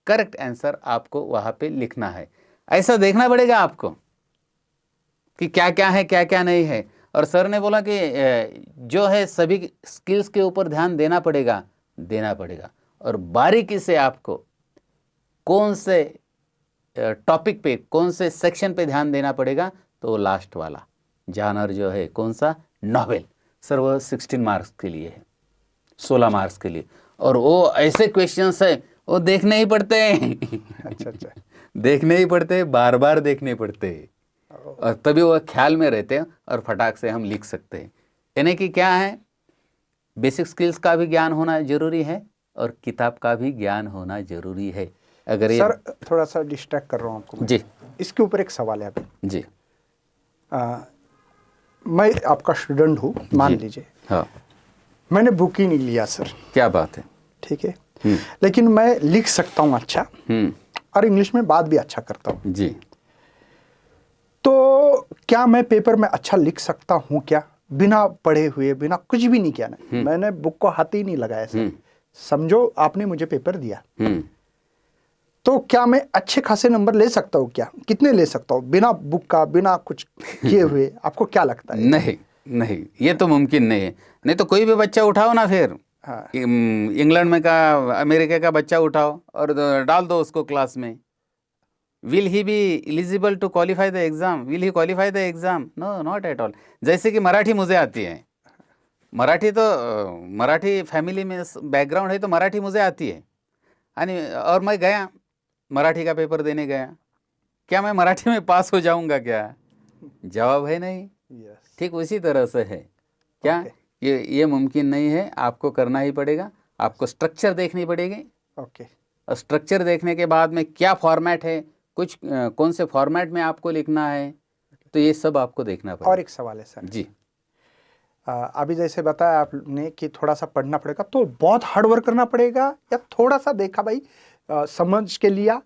करेक्ट आंसर आपको वहाँ पे लिखना है। ऐसा देखना पड़ेगा आपको कि क्या क्या है, क्या क्या नहीं है। और सर ने बोला कि जो है सभी स्किल्स के ऊपर ध्यान देना पड़ेगा, और बारीकी से आपको कौन से टॉपिक पे, कौन से सेक्शन पे ध्यान देना पड़ेगा, तो लास्ट वाला जानर जो है कौन सा, नॉवेल, सर वो 16 मार्क्स के लिए है, 16 मार्क्स के लिए। और वो ऐसे क्वेश्चंस है, वो देखने ही पड़ते हैं।
अच्छा।
देखने ही पड़ते हैं, बार बार देखने पड़ते हैं, और तभी वो ख्याल में रहते हैं, और फटाक से हम लिख सकते हैं। यानी कि क्या है, बेसिक स्किल्स का भी ज्ञान होना जरूरी है, और किताब का भी ज्ञान होना जरूरी है। अगर
सर थोड़ा सा डिस्ट्रैक्ट कर रहा हूँ आपको
जी,
इसके ऊपर एक सवाल है अभी
जी,
मैं आपका स्टूडेंट हूँ, मान लीजिए,
हाँ,
मैंने बुक ही नहीं लिया सर,
क्या बात है,
ठीक है, लेकिन मैं लिख सकता हूँ अच्छा, और इंग्लिश में बात भी अच्छा करता हूँ
जी,
तो क्या मैं पेपर में अच्छा लिख सकता हूँ क्या, बिना पढ़े हुए, बिना कुछ भी नहीं किया ना, मैंने बुक को हाथ ही नहीं लगाया सर, समझो आपने मुझे पेपर दिया, तो क्या मैं अच्छे खासे नंबर ले सकता हूँ क्या, कितने ले सकता हूँ बिना बुक का, बिना कुछ किए हुए, आपको क्या लगता है?
नहीं, ये तो मुमकिन नहीं है। नहीं तो कोई भी बच्चा उठाओ ना, फिर
हाँ।
इंग्लैंड में का, अमेरिका का बच्चा उठाओ और डाल दो उसको क्लास में। Will he be eligible to qualify the exam, will he qualify the exam? No, not at all. जैसे कि मराठी मुझे आती है, मराठी तो मराठी फैमिली में बैकग्राउंड है, तो मराठी मुझे आती है, और मैं गया मराठी का पेपर देने गया, क्या मैं मराठी में पास हो जाऊंगा क्या? जवाब है नहीं। ठीक उसी तरह से है क्या, ये मुमकिन नहीं है, आपको करना ही पड़ेगा, आपको स्ट्रक्चर देखनी पड़ेगी।
ओके।
और स्ट्रक्चर देखने के बाद में क्या फॉर्मेट है, कुछ कौन से फॉर्मेट में आपको लिखना है, तो ये सब आपको देखना पड़ेगा।
और एक सवाल है सर
जी,
अभी जैसे बताया आपने कि थोड़ा सा पढ़ना पड़ेगा, तो बहुत हार्ड वर्क करना पड़ेगा या थोड़ा सा देखा भाई समझ के लिया?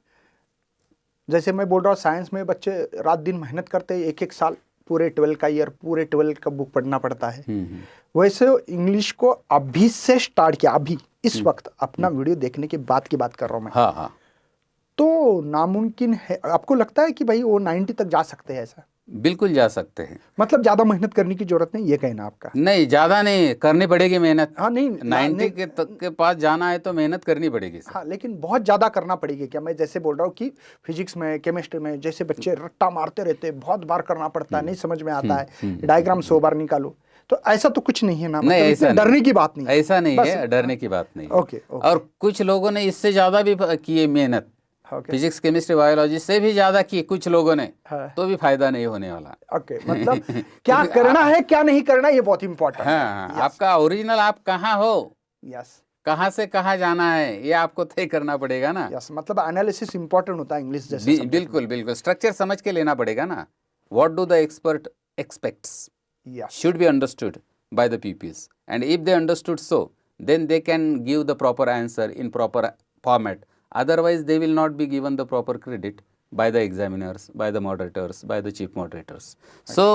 जैसे मैं बोल रहा हूँ साइंस में बच्चे रात दिन मेहनत करते हैं, 1-1 साल पूरे 12 का ईयर, पूरे 12 का बुक पढ़ना पड़ता है। वैसे इंग्लिश को अभी से स्टार्ट किया, अभी इस वक्त अपना वीडियो देखने के बाद की बात कर रहा हूँ मैं।
हाँ,
तो नामुमकिन है? आपको लगता है कि भाई वो 90 तक जा सकते हैं ऐसा?
बिल्कुल जा सकते हैं।
मतलब ज्यादा मेहनत करने की जरूरत नहीं, ये कहना आपका?
नहीं, ज्यादा नहीं करनी पड़ेगी मेहनत।
हाँ, नहीं
90 के पास जाना है तो मेहनत करनी पड़ेगी सर।
हाँ, लेकिन बहुत ज्यादा करना पड़ेगी क्या? मैं जैसे बोल रहा हूँ कि फिजिक्स में, केमिस्ट्री में जैसे बच्चे रट्टा मारते रहते हैं, बहुत बार करना पड़ता है, नहीं समझ में आता है, डायग्राम 100 बार निकालो, तो ऐसा तो कुछ नहीं है ना?
नहीं, ऐसा
डरने की बात नहीं,
ऐसा नहीं है, डरने की बात नहीं।
ओके।
और कुछ लोगों ने इससे ज्यादा भी किए मेहनत, फिजिक्स, केमिस्ट्री, बायोलॉजी से भी ज्यादा की कुछ लोगों ने, तो भी फायदा नहीं होने वाला।
ओके, मतलब क्या करना है, क्या नहीं करना, ये बहुत इंपॉर्टेंट है।
हाँ, आपका ओरिजिनल आप कहाँ हो,
यस,
कहाँ से कहाँ जाना है, ये आपको तय करना पड़ेगा ना।
यस, मतलब एनालिसिस इंपॉर्टेंट होता है इंग्लिश जैसे।
बिल्कुल, स्ट्रक्चर समझ के लेना पड़ेगा ना। What do the expert aspects should be understood by the pupils, and if they understood so, then they can give the proper answer in proper format. Otherwise they will not be given the proper credit by the examiners, by the moderators, by the chief moderators. So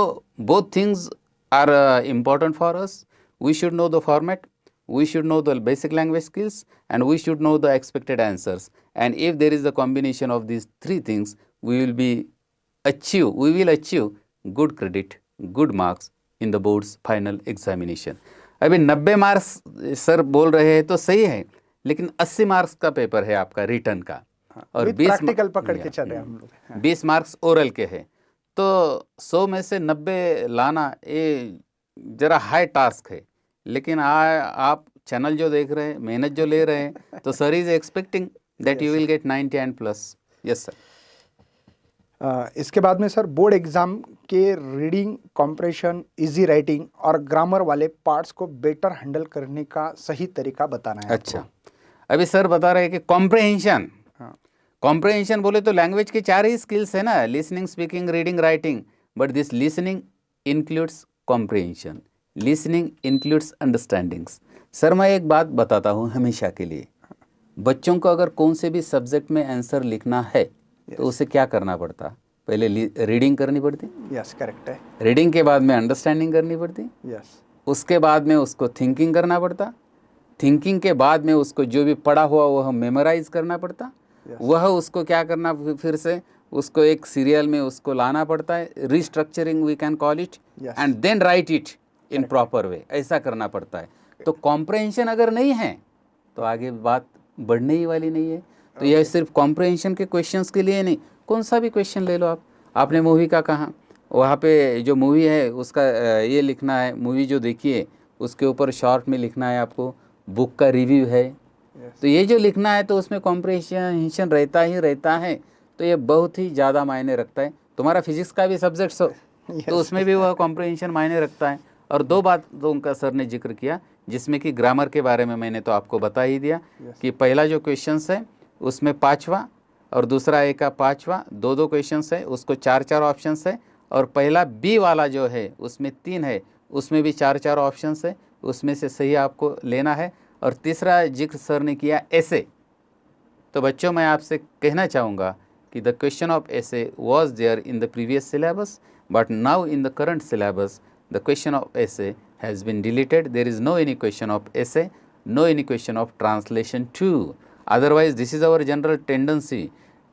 both things are important for us. We should know the format, we should know the basic language skills, and we should know the expected answers. And if there is a combination of these three things, we will be we will achieve good credit, good marks in the board's final examination. अभी 90 marks sir बोल रहे हैं तो सही है, लेकिन 80 marks का paper है आपका रिटर्न का, और 20
प्रैक्टिकल पकड़ के चल रहे हैं हम लोग।
20 मार्क्स ओरल के हैं, तो 100 में से 90 लाना ये जरा हाई टास्क है। लेकिन आप चैनल जो देख रहे हैं, मेहनत जो ले रहे हैं, तो sir is expecting that you will get 90 and plus. Yes sir.
इसके बाद में सर बोर्ड एग्जाम के रीडिंग, कॉम्प्रेशन, इजी राइटिंग और ग्रामर वाले पार्ट्स को बेटर हैंडल करने का सही तरीका बताना है।
अच्छा, अभी सर बता रहे हैं कि कॉम्प्रहेंशन, कॉम्प्रहेंशन बोले तो लैंग्वेज के 4 ही स्किल्स है ना, listening, speaking, reading, writing, but this listening includes comprehension, listening includes understandings. Sir मैं एक बात बताता हूँ हमेशा के लिए, बच्चों को अगर कौन से भी सब्जेक्ट में आंसर लिखना है तो उसे क्या करना पड़ता? पहले रीडिंग करनी पड़ती।
यस, करेक्ट है।
रीडिंग के बाद में अंडरस्टैंडिंग करनी पड़ती।
यस।
उसके बाद में उसको थिंकिंग करना पड़ता। थिंकिंग के बाद में उसको जो भी पढ़ा हुआ वह मेमोराइज करना पड़ता। वह उसको क्या करना, फिर से उसको एक सीरियल में उसको लाना पड़ता है, restructuring we can call it, and then write it in proper way, ऐसा करना पड़ता है। तो कॉम्प्रहेंशन अगर नहीं है तो आगे बात बढ़ने ही वाली नहीं है। तो यह सिर्फ कॉम्प्रहेंशन के क्वेश्चंस के लिए नहीं, कौन सा भी क्वेश्चन ले लो आप। आपने मूवी का कहा, वहाँ पे जो मूवी है उसका ये लिखना है, मूवी जो देखिए उसके ऊपर शॉर्ट में लिखना है आपको, बुक का रिव्यू है, तो ये जो लिखना है तो उसमें कॉम्प्रहेंशन रहता ही रहता है। तो ये बहुत ही ज़्यादा मायने रखता है। तुम्हारा फिजिक्स का भी सब्जेक्ट हो तो उसमें भी वह कॉम्प्रहेंशन मायने रखता है। और 2 बातों का सर ने जिक्र किया, जिसमें कि ग्रामर के बारे में मैंने तो आपको बता ही दिया कि पहला जो क्वेश्चंस है उसमें 5वां और दूसरा A का 5वां, 2 क्वेश्चंस है, उसको 4 ऑप्शंस है। और पहला B वाला जो है उसमें 3 है, उसमें भी 4 ऑप्शंस है, उसमें से सही आपको लेना है। और तीसरा जिक्र सर ने किया ऐसे। तो बच्चों मैं आपसे कहना चाहूँगा कि the question of essay was there in the previous syllabus, but now in the current syllabus the question of essay has been deleted. There is no any question of essay, no any question of translation too. Otherwise, this is our general tendency,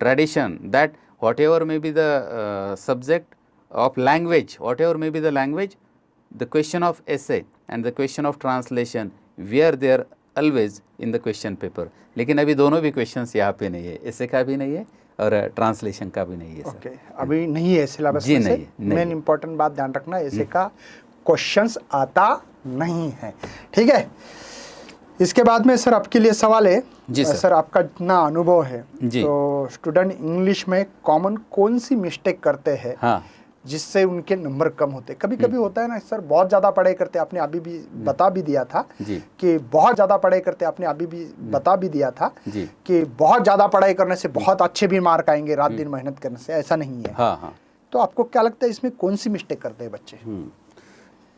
tradition, that whatever may be the subject of language, whatever may be the language, the question of essay and the question of translation, we are there always in the question paper. लेकिन अभी दोनों भी questions यहाँ पे नहीं है, essay का भी नहीं है और ट्रांसलेशन का भी नहीं है सर।
Okay, अभी नहीं है सिलेबस में से। मेन इंपॉर्टेंट बात ध्यान रखना, ऐसे का क्वेश्चंस आता नहीं है, ठीक है। इसके बाद में सर आपके लिए सवाल है
जी
सर, आपका जितना अनुभव है
जी,
तो स्टूडेंट इंग्लिश में कॉमन कौन सी मिस्टेक करते हैं
हाँ,
जिससे उनके नंबर कम होते? कभी कभी होता है ना सर, बहुत ज़्यादा पढ़ाई करते, आपने अभी भी बता भी दिया था
जी
कि बहुत ज़्यादा पढ़ाई करते, आपने अभी भी बता भी दिया था
जी
कि बहुत ज़्यादा पढ़ाई करने से बहुत अच्छे भी मार्क आएंगे, रात दिन मेहनत करने से, ऐसा नहीं है।
हाँ हाँ।
तो आपको क्या लगता है इसमें कौन सी मिस्टेक करते हैं बच्चे?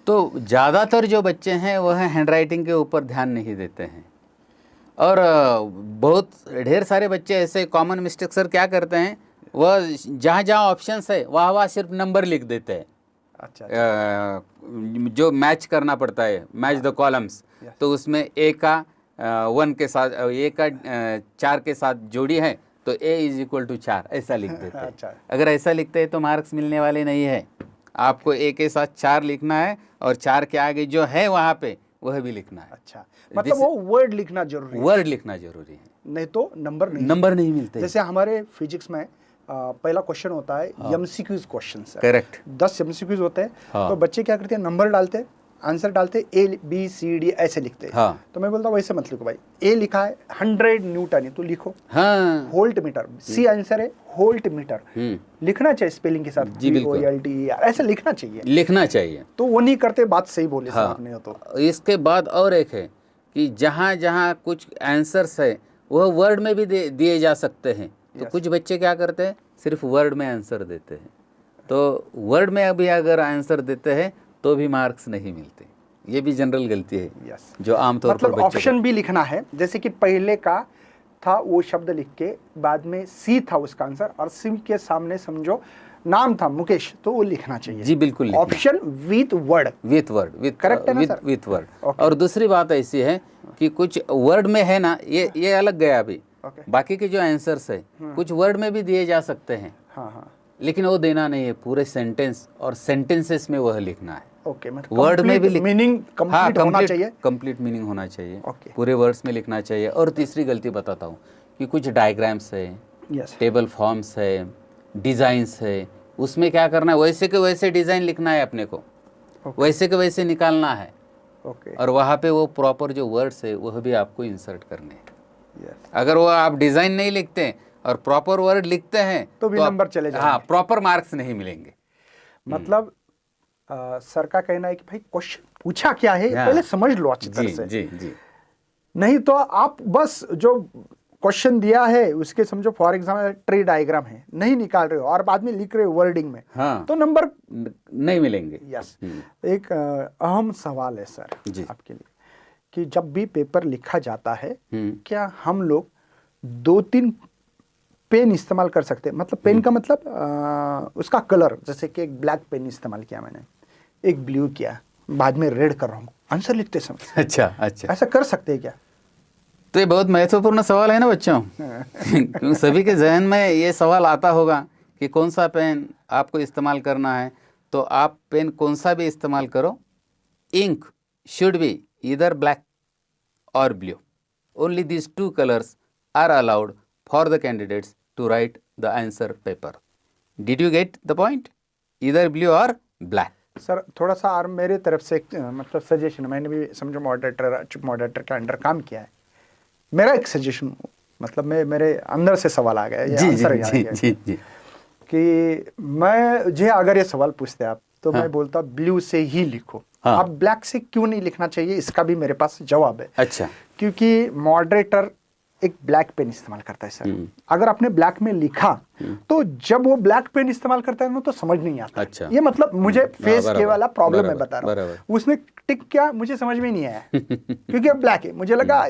तो ज़्यादातर जो बच्चे हैं वह हैंड राइटिंग के ऊपर ध्यान नहीं देते हैं, और बहुत ढेर सारे बच्चे ऐसे कॉमन मिस्टेक सर क्या करते हैं, वह जहाँ जहाँ ऑप्शंस है वहाँ सिर्फ नंबर लिख देते हैं।
अच्छा,
जो मैच करना पड़ता है, मैच द कॉलम्स, तो उसमें A का 1 के साथ, A का 4 के साथ जोड़ी है तो A = 4 ऐसा लिख देते हैं।
अच्छा।
अगर ऐसा लिखते हैं तो मार्क्स मिलने वाले नहीं है। आपको A के साथ 4 लिखना है और 4 के आगे जो है वहाँ पे वह भी लिखना है।
अच्छा, मतलब वो वर्ड लिखना जरूरी है,
वर्ड लिखना जरूरी है,
नहीं तो नंबर
नहीं मिलते।
जैसे हमारे फिजिक्स में पहला क्वेश्चन होता है MCQs question sir,
correct,
10 MCQs होते हैं।
हाँ।
तो बच्चे क्या करते हैं, नंबर डालते, आंसर डालते, A B C D ऐसे लिखते हैं।
हाँ। तो
मैं बोलता हूँ वैसे मत लिखो भाई, A लिखा है 100 न्यूटन है तो लिखो
हाँ,
वोल्ट मीटर, C आंसर है वोल्ट मीटर, लिखना चाहिए स्पेलिंग के साथ,
जी बिल्कुल,
VOLT ऐसे लिखना चाहिए। तो वो नहीं करते, बात सही बोले
हाँ।
आपने। तो
इसके बाद और एक है कि जहाँ जहाँ कुछ आंसर्स है वह वर्ड में भी दिए जा सकते हैं। तो कुछ बच्चे क्या करते हैं, सिर्फ वर्ड में आंसर देते हैं। तो वर्ड में अभी अगर आंसर देते हैं तो भी मार्क्स नहीं मिलते। ये भी जनरल गलती है जो आमतौर पर
मतलब ऑप्शन भी लिखना है, जैसे कि पहले का था वो शब्द लिख के बाद में C था उसका आंसर, और C के सामने समझो नाम था मुकेश, तो वो लिखना चाहिए।
जी बिल्कुल,
ऑप्शन विथ वर्ड, करेक्ट है ना सर?
With word. और दूसरी बात ऐसी है कि कुछ वर्ड में है ना, ये अलग गया अभी, बाकी के जो आंसर्स है कुछ वर्ड में भी दिए जा सकते हैं।
हाँ हाँ,
लेकिन वो देना नहीं है, पूरे सेंटेंस और सेंटेंसेस में वह लिखना है।
ओके, मतलब
वर्ड में भी
मीनिंग कंप्लीट होना चाहिए।
कंप्लीट मीनिंग होना चाहिए,
ओके।
पूरे वर्ड्स में लिखना चाहिए। और तीसरी गलती बताता हूँ कि कुछ डायग्राम्स है,
यस,
टेबल फॉर्म्स है, डिज़ाइंस है, उसमें क्या करना है, वैसे के वैसे डिज़ाइन लिखना है अपने को, वैसे के वैसे निकालना है।
ओके,
और वहाँ पे वो प्रॉपर जो वर्ड्स है वह भी आपको इंसर्ट करने हैं।
यस,
अगर वो आप डिज़ाइन नहीं लिखते और प्रॉपर वर्ड लिखते हैं
तो भी नंबर चले जाएंगे।
हाँ, प्रॉपर मार्क्स नहीं मिलेंगे।
मतलब सर का कहना है कि भाई क्वेश्चन पूछा क्या है
हाँ।
पहले समझ लो अच्छी तरह
जी
से।
जी जी।
नहीं तो आप बस जो क्वेश्चन दिया है उसके समझो फॉर एग्जाम्पल ट्री डायग्राम है, नहीं निकाल रहे हो और बाद में लिख रहे हो वर्डिंग में,
हाँ,
तो नंबर
नहीं मिलेंगे।
यस। एक अहम सवाल है सर
जी।
आपके लिए कि जब भी पेपर लिखा जाता है
हम्म।
क्या हम लोग 2-3 पेन इस्तेमाल कर सकते हैं? मतलब पेन का मतलब उसका कलर, जैसे कि एक ब्लैक पेन इस्तेमाल किया मैंने, एक ब्लू किया, बाद में रेड कर रहा हूँ आंसर लिखते समय,
अच्छा अच्छा,
ऐसा कर सकते हैं क्या?
तो ये बहुत महत्वपूर्ण सवाल है ना बच्चों। क्योंकि सभी के जहन में ये सवाल आता होगा कि कौन सा पेन आपको इस्तेमाल करना है। तो आप पेन कौन सा भी इस्तेमाल करो, ink should be either black और blue. Only these two colors are allowed for the candidates to write the answer paper. Did you get the point? Either blue or black.
Sir थोड़ा सा और मेरे तरफ से एक मतलब सजेशन, मैंने भी समझो मॉडरेटर, चुप मॉडरेटर के अंडर काम किया है, मेरा एक सजेशन, मतलब मेरे अंदर से सवाल आ गया, ये आंसर आ गया
जी।
कि मैं जे अगर ये सवाल पूछते आप तो
हाँ।
मैं बोलता ब्लू से ही लिखो।
हाँ।
अब ब्लैक से क्यों नहीं लिखना चाहिए, इसका भी मेरे पास जवाब है।
अच्छा।
क्योंकि मॉडरेटर एक ब्लैक पेन इस्तेमाल करता है सर, अगर आपने ब्लैक में लिखा तो जब वो ब्लैक पेन इस्तेमाल करता है ना तो समझ नहीं आता।
अच्छा।
ये मतलब मुझे फेस के वाला प्रॉब्लम है,
बराबर,
बता रहा हूँ।
बराबर।
उसने टिक क्या मुझे समझ में नहीं आया क्योंकि अब ब्लैक है, मुझे लगा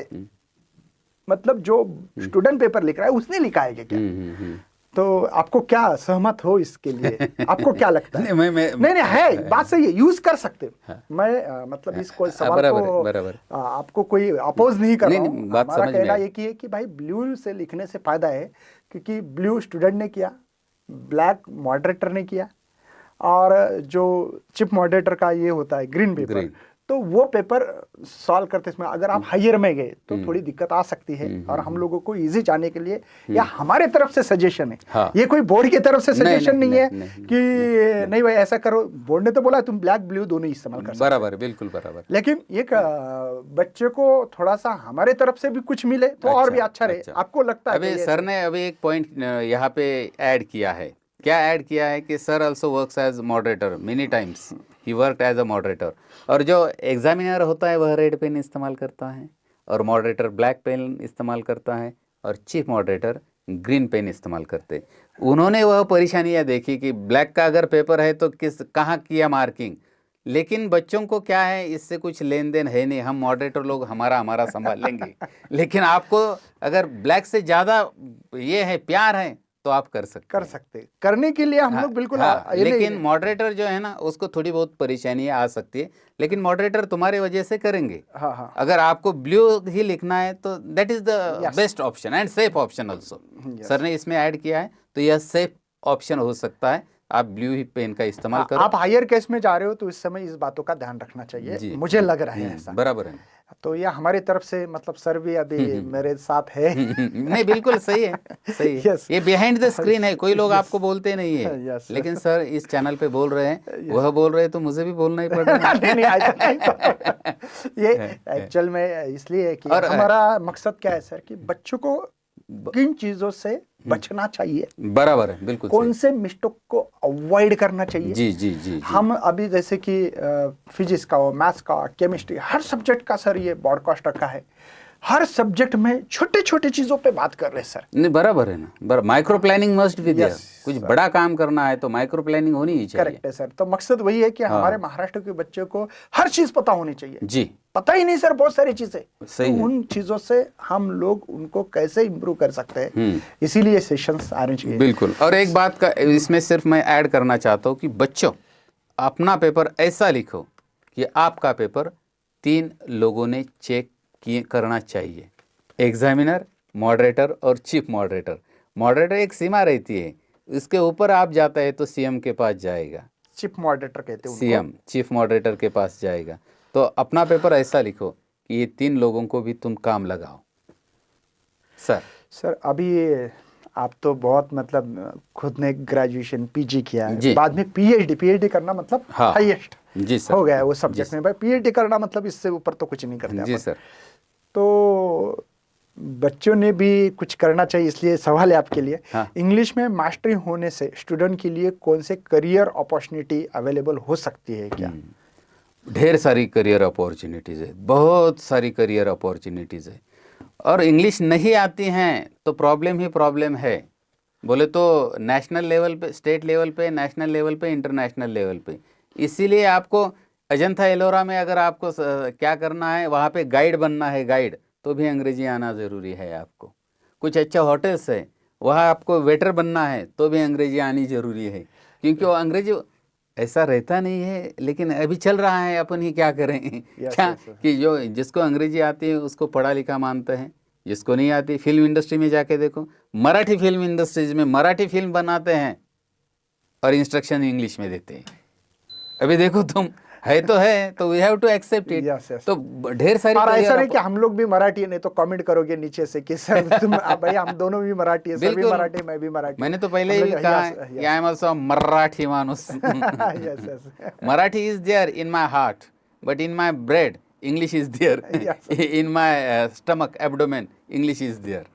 मतलब जो स्टूडेंट पेपर लिख रहा है उसने लिखा है क्या। तो आपको क्या सहमत हो इसके लिए, आपको क्या लगता है? नहीं है, बात सही है, यूज कर सकते हो।
हाँ।
मैं मतलब इस कोई सवाल
बराबर
को
बराबर।
आपको कोई अपोज नहीं कर रहा हूँ।
बात
हमारा
समझ में
कहना
आई।
ये है कि भाई ब्लू से लिखने से फायदा है, क्योंकि ब्लू स्टूडेंट ने किया, ब्लैक मॉडरेटर ने किया, और जो चिप मॉडरेटर का ये होता है ग्रीन पेपर, तो वो पेपर सॉल्व करते इसमें अगर आप हायर में गए तो थोड़ी दिक्कत आ सकती है। और हम लोगों को इजी जाने के लिए या हमारे तरफ से सजेशन है,
हाँ।
ये कोई बोर्ड की तरफ से सजेशन नहीं है
नहीं,
कि नहीं भाई ऐसा करो, बोर्ड ने तो बोला तुम ब्लैक ब्लू दोनों इस्तेमाल कर सकते हो।
बराबर, बिल्कुल बराबर।
लेकिन एक बच्चे को थोड़ा सा हमारे तरफ से भी कुछ मिले तो और भी अच्छा रहे। आपको लगता है?
अभी सर ने अभी एक पॉइंट यहाँ पे ऐड किया है। क्या ऐड किया है कि sir also works as moderator many times, he worked as a moderator. और जो एग्जामिनर होता है वह रेड पेन इस्तेमाल करता है, और मॉडरेटर ब्लैक पेन इस्तेमाल करता है, और चीफ मॉडरेटर ग्रीन पेन इस्तेमाल करते हैं। उन्होंने वह परेशानियाँ देखी कि ब्लैक का अगर पेपर है तो कहाँ किया मार्किंग। लेकिन बच्चों को क्या है, इससे कुछ लेन देन है नहीं, हम मॉडरेटर लोग हमारा संभाल लेंगे। लेकिन आपको अगर ब्लैक से ज़्यादा ये है, प्यार है, तो आप कर सकते
करने के लिए हम लोग बिल्कुल
लेकिन मॉडरेटर जो है ना उसको थोड़ी बहुत परेशानियां आ सकती है, लेकिन मॉडरेटर तुम्हारी वजह से करेंगे।
हाँ।
अगर आपको ब्लू ही लिखना है तो that is the best option and safe option also. Sir ने इसमें ऐड किया है तो यह सेफ ऑप्शन हो सकता है, आप ब्लू ही पेन का इस्तेमाल करो।
आप हायर केस में जा रहे हो तो इस समय इस बातों का ध्यान रखना चाहिए, मुझे लग रहा है ऐसा।
बराबर है।
तो यह हमारी तरफ से मतलब सर भी अभी मेरे साथ है।
नहीं बिल्कुल सही है, सही है।
Yes.
ये बिहाइंड द स्क्रीन है, कोई लोग आपको बोलते नहीं है।
Yes.
लेकिन सर इस चैनल पे बोल रहे हैं, वह बोल रहे हैं तो मुझे भी बोलना ही पड़ रहा है।
नहीं, ये एक्चुअल में इसलिए है कि हमारा मकसद क्या है सर कि बच्चों को किन चीजों से बचना चाहिए,
बराबर है, बिल्कुल
कौन से मिस्टेक को अवॉइड करना चाहिए।
जी।
हम अभी जैसे कि फिजिक्स का, मैथ्स का, केमिस्ट्री, हर सब्जेक्ट का सर ये ब्रॉडकास्ट रखा है। हर सब्जेक्ट में छोटे छोटे चीजों पे बात कर रहे हैं सर।
नहीं बराबर है ना, micro planning must be there. कुछ बड़ा काम करना है तो माइक्रो प्लानिंग होनी ही चाहिए।
करेक्ट है सर। तो मकसद वही है कि हमारे महाराष्ट्र के बच्चों को हर चीज पता होनी चाहिए।
जी,
पता ही नहीं सर बहुत सारी चीजें,
सही
तो उन चीजों से हम लोग उनको कैसे इंप्रूव कर सकते हैं, इसीलिए सेशंस अरेंज किए।
बिल्कुल। और एक बात का इसमें सिर्फ मैं ऐड करना चाहता हूँ कि बच्चों अपना पेपर ऐसा लिखो कि आपका पेपर 3 लोगों ने चेक करना चाहिए, एग्जामिनर, मॉडरेटर और चीफ मॉडरेटर। मॉडरेटर एक सीमा रहती है, इसके ऊपर आप जाता है तो सीएम के पास जाएगा,
चीफ मॉडरेटर कहते हैं उनको।
सीएम चीफ मॉडरेटर के पास जाएगा। तो अपना पेपर ऐसा लिखो कि ये 3 लोगों को भी तुम काम लगाओ।
सर अभी आप तो बहुत मतलब खुद ने ग्रेजुएशन पीजी किया है,
जी।
बाद में पीएचडी करना मतलब
हाँ।
हाईएस्ट
जी सर।
हो गया है वो सब्जेक्ट में। भाई पीएचडी करना मतलब इससे ऊपर तो कुछ नहीं करते
जी
अपन।
सर।
तो बच्चों ने भी कुछ करना चाहिए, इसलिए सवाल है आपके लिए।
हाँ।
इंग्लिश में मास्टरी होने से स्टूडेंट के लिए कौन से करियर अपॉर्चुनिटी अवेलेबल हो सकती है क्या?
ढेर सारी करियर अपॉर्चुनिटीज़ है, बहुत सारी करियर अपॉर्चुनिटीज़ है। और इंग्लिश नहीं आती हैं तो प्रॉब्लम ही प्रॉब्लम है। बोले तो नेशनल लेवल पे, स्टेट लेवल पे, नेशनल लेवल पे, इंटरनेशनल लेवल पे। इसीलिए आपको अजंता एलोरा में अगर आपको क्या करना है, वहाँ पे गाइड बनना है, गाइड, तो भी अंग्रेजी आना ज़रूरी है आपको। कुछ अच्छा होटल्स है, वहाँ आपको वेटर बनना है तो भी अंग्रेजी आनी ज़रूरी है, क्योंकि वो अंग्रेजी ऐसा रहता नहीं है, लेकिन अभी चल रहा है, अपन ही क्या करें। क्या कि जो जिसको अंग्रेजी आती है उसको पढ़ा लिखा मानते हैं, जिसको नहीं आती, फिल्म इंडस्ट्री में जाके देखो, मराठी फिल्म इंडस्ट्रीज में मराठी फिल्म बनाते हैं और इंस्ट्रक्शन इंग्लिश में देते हैं। अभी देखो तुम, है तो we have to accept it. तो ढेर सारी
और ऐसा नहीं कि हम लोग भी मराठी है, नहीं तो कमेंट करोगे नीचे से कि सर तुम भाई हम दोनों भी मराठी है, सर भी मराठी, मैं भी मराठी।
मैंने तो पहले ही कहा आई एम आल्सो मराठी मानुस। Marathi is there in my heart, but in my bread English is there, in my stomach abdomen English is there.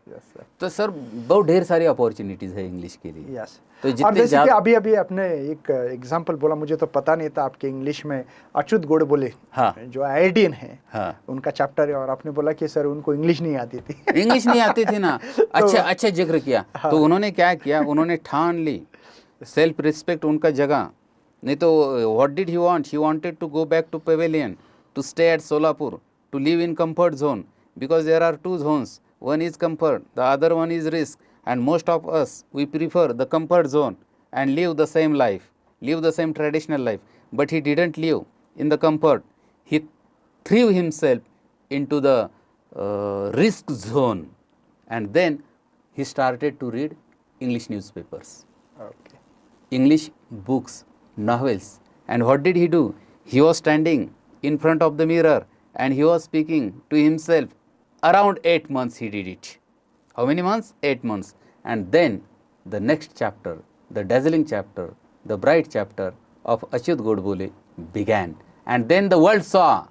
तो सर बहुत ढेर सारी अपॉर्चुनिटीज है इंग्लिश के लिए।
तो और जैसे कि अभी आपने एक एग्जांपल बोला, मुझे तो पता नहीं था, आपके इंग्लिश में अच्युत गोडबोले,
हाँ,
जो आईआईटीएन है,
हाँ,
उनका चैप्टर है, और आपने बोला कि सर उनको इंग्लिश नहीं आती थी।
इंग्लिश नहीं आती थी ना। अच्छा जिक्र किया।
हाँ।
तो उन्होंने क्या किया, उन्होंने ठान ली, सेल्फ रिस्पेक्ट उनका जगह। नहीं तो what did he want, he wanted to go back to pavilion, to stay at Solapur, to live in comfort zone, because there are 2 zones, one is comfort, the other one is risk, and most of us we prefer the comfort zone and live the same life, live the same traditional life. But he didn't live in the comfort, he threw himself into the risk zone, and then he started to read English newspapers, English books, novels. And what did he do? He was standing in front of the mirror and he was speaking to himself. Around 8 months he did it. How many months? 8 months. And then the next chapter, the dazzling chapter, the bright chapter of Achyut Godbole began. And then the world saw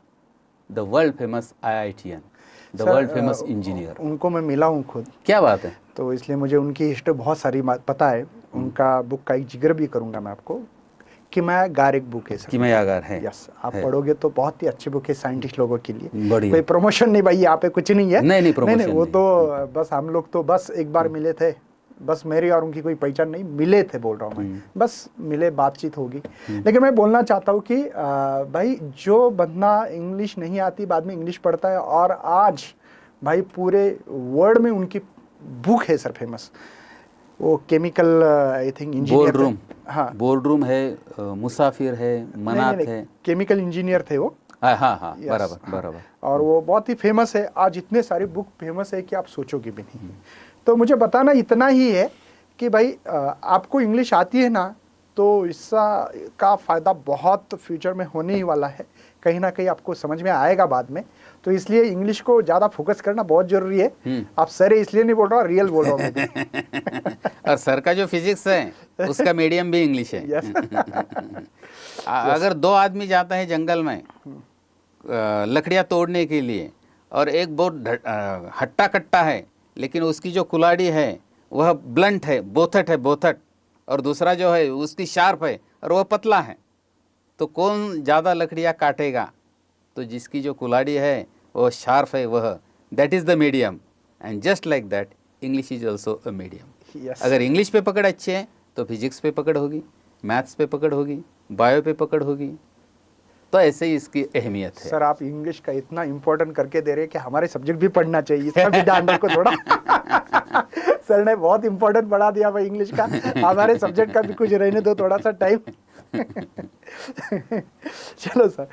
the world famous IITian, the world famous engineer.
उनको मैं मिला हूँ खुद।
क्या बात है।
तो इसलिए मुझे उनकी हिस्ट्री बहुत सारी पता है। उनका बुक का एक जिक्र भी करूँगा मैं आपको, किमयागार एक बुक है सर।
किमयागार है।
यस, आप पढ़ोगे तो बहुत ही अच्छी बुक है साइंटिस्ट लोगों के लिए।
बढ़िया।
कोई प्रमोशन नहीं भाई, यहाँ पे कुछ नहीं है।
नहीं प्रमोशन
वो तो बस हम लोग तो बस एक बार मिले थे, बस मेरी और उनकी कोई पहचान नहीं, मिले थे बोल रहा हूँ मैं, बस मिले, बातचीत होगी। लेकिन मैं बोलना चाहता हूँ कि भाई जो बंदा इंग्लिश नहीं आती बाद में इंग्लिश पढ़ता है, और आज भाई पूरे वर्ल्ड में उनकी बुक है सर फेमस, वो chemical I think engineer,
board room,
हाँ
बोर्ड रूम है, मुसाफिर है, मनात है,
केमिकल इंजीनियर थे वो।
हाँ बराबर।
और वो बहुत ही फेमस है, आज इतने सारी बुक फेमस है कि आप सोचोगे भी नहीं। तो मुझे बताना इतना ही है कि भाई आपको इंग्लिश आती है ना, तो इसका का फ़ायदा बहुत फ्यूचर में होने ही वाला है, कहीं ना कहीं आपको समझ में आएगा बाद में। तो इसलिए इंग्लिश को ज़्यादा फोकस करना बहुत ज़रूरी है। आप सर इसलिए नहीं बोल रहा, रियल बोल रहा हूँ।
और सर का जो फिजिक्स है उसका मीडियम भी इंग्लिश है। अगर 2 आदमी जाता है जंगल में लकड़ियाँ तोड़ने के लिए, और एक बहुत हट्टा कट्टा है, लेकिन उसकी जो कुल्हाड़ी है वह ब्लंट है, बोथट, और दूसरा जो है उसकी शार्प है और वह पतला है, तो कौन ज़्यादा लकड़ियाँ काटेगा? तो जिसकी जो कुल्हाड़ी है वो शार्प है, वह, that is the medium. And just like that English is also a medium. अगर इंग्लिश पे पकड़ अच्छे हैं तो फिजिक्स पे पकड़ होगी, मैथ्स पे पकड़ होगी, बायो पे पकड़ होगी। तो ऐसे ही इसकी अहमियत है।
सर आप इंग्लिश का इतना इम्पोर्टेंट करके दे रहे हैं कि हमारे सब्जेक्ट भी पढ़ना चाहिए, इसका भी ध्यान रखो थोड़ा। सर ने बहुत इंपॉर्टेंट बढ़ा दिया भाई इंग्लिश का। हमारे सब्जेक्ट का भी कुछ रहने दो थोड़ा सा टाइम। चलो सर,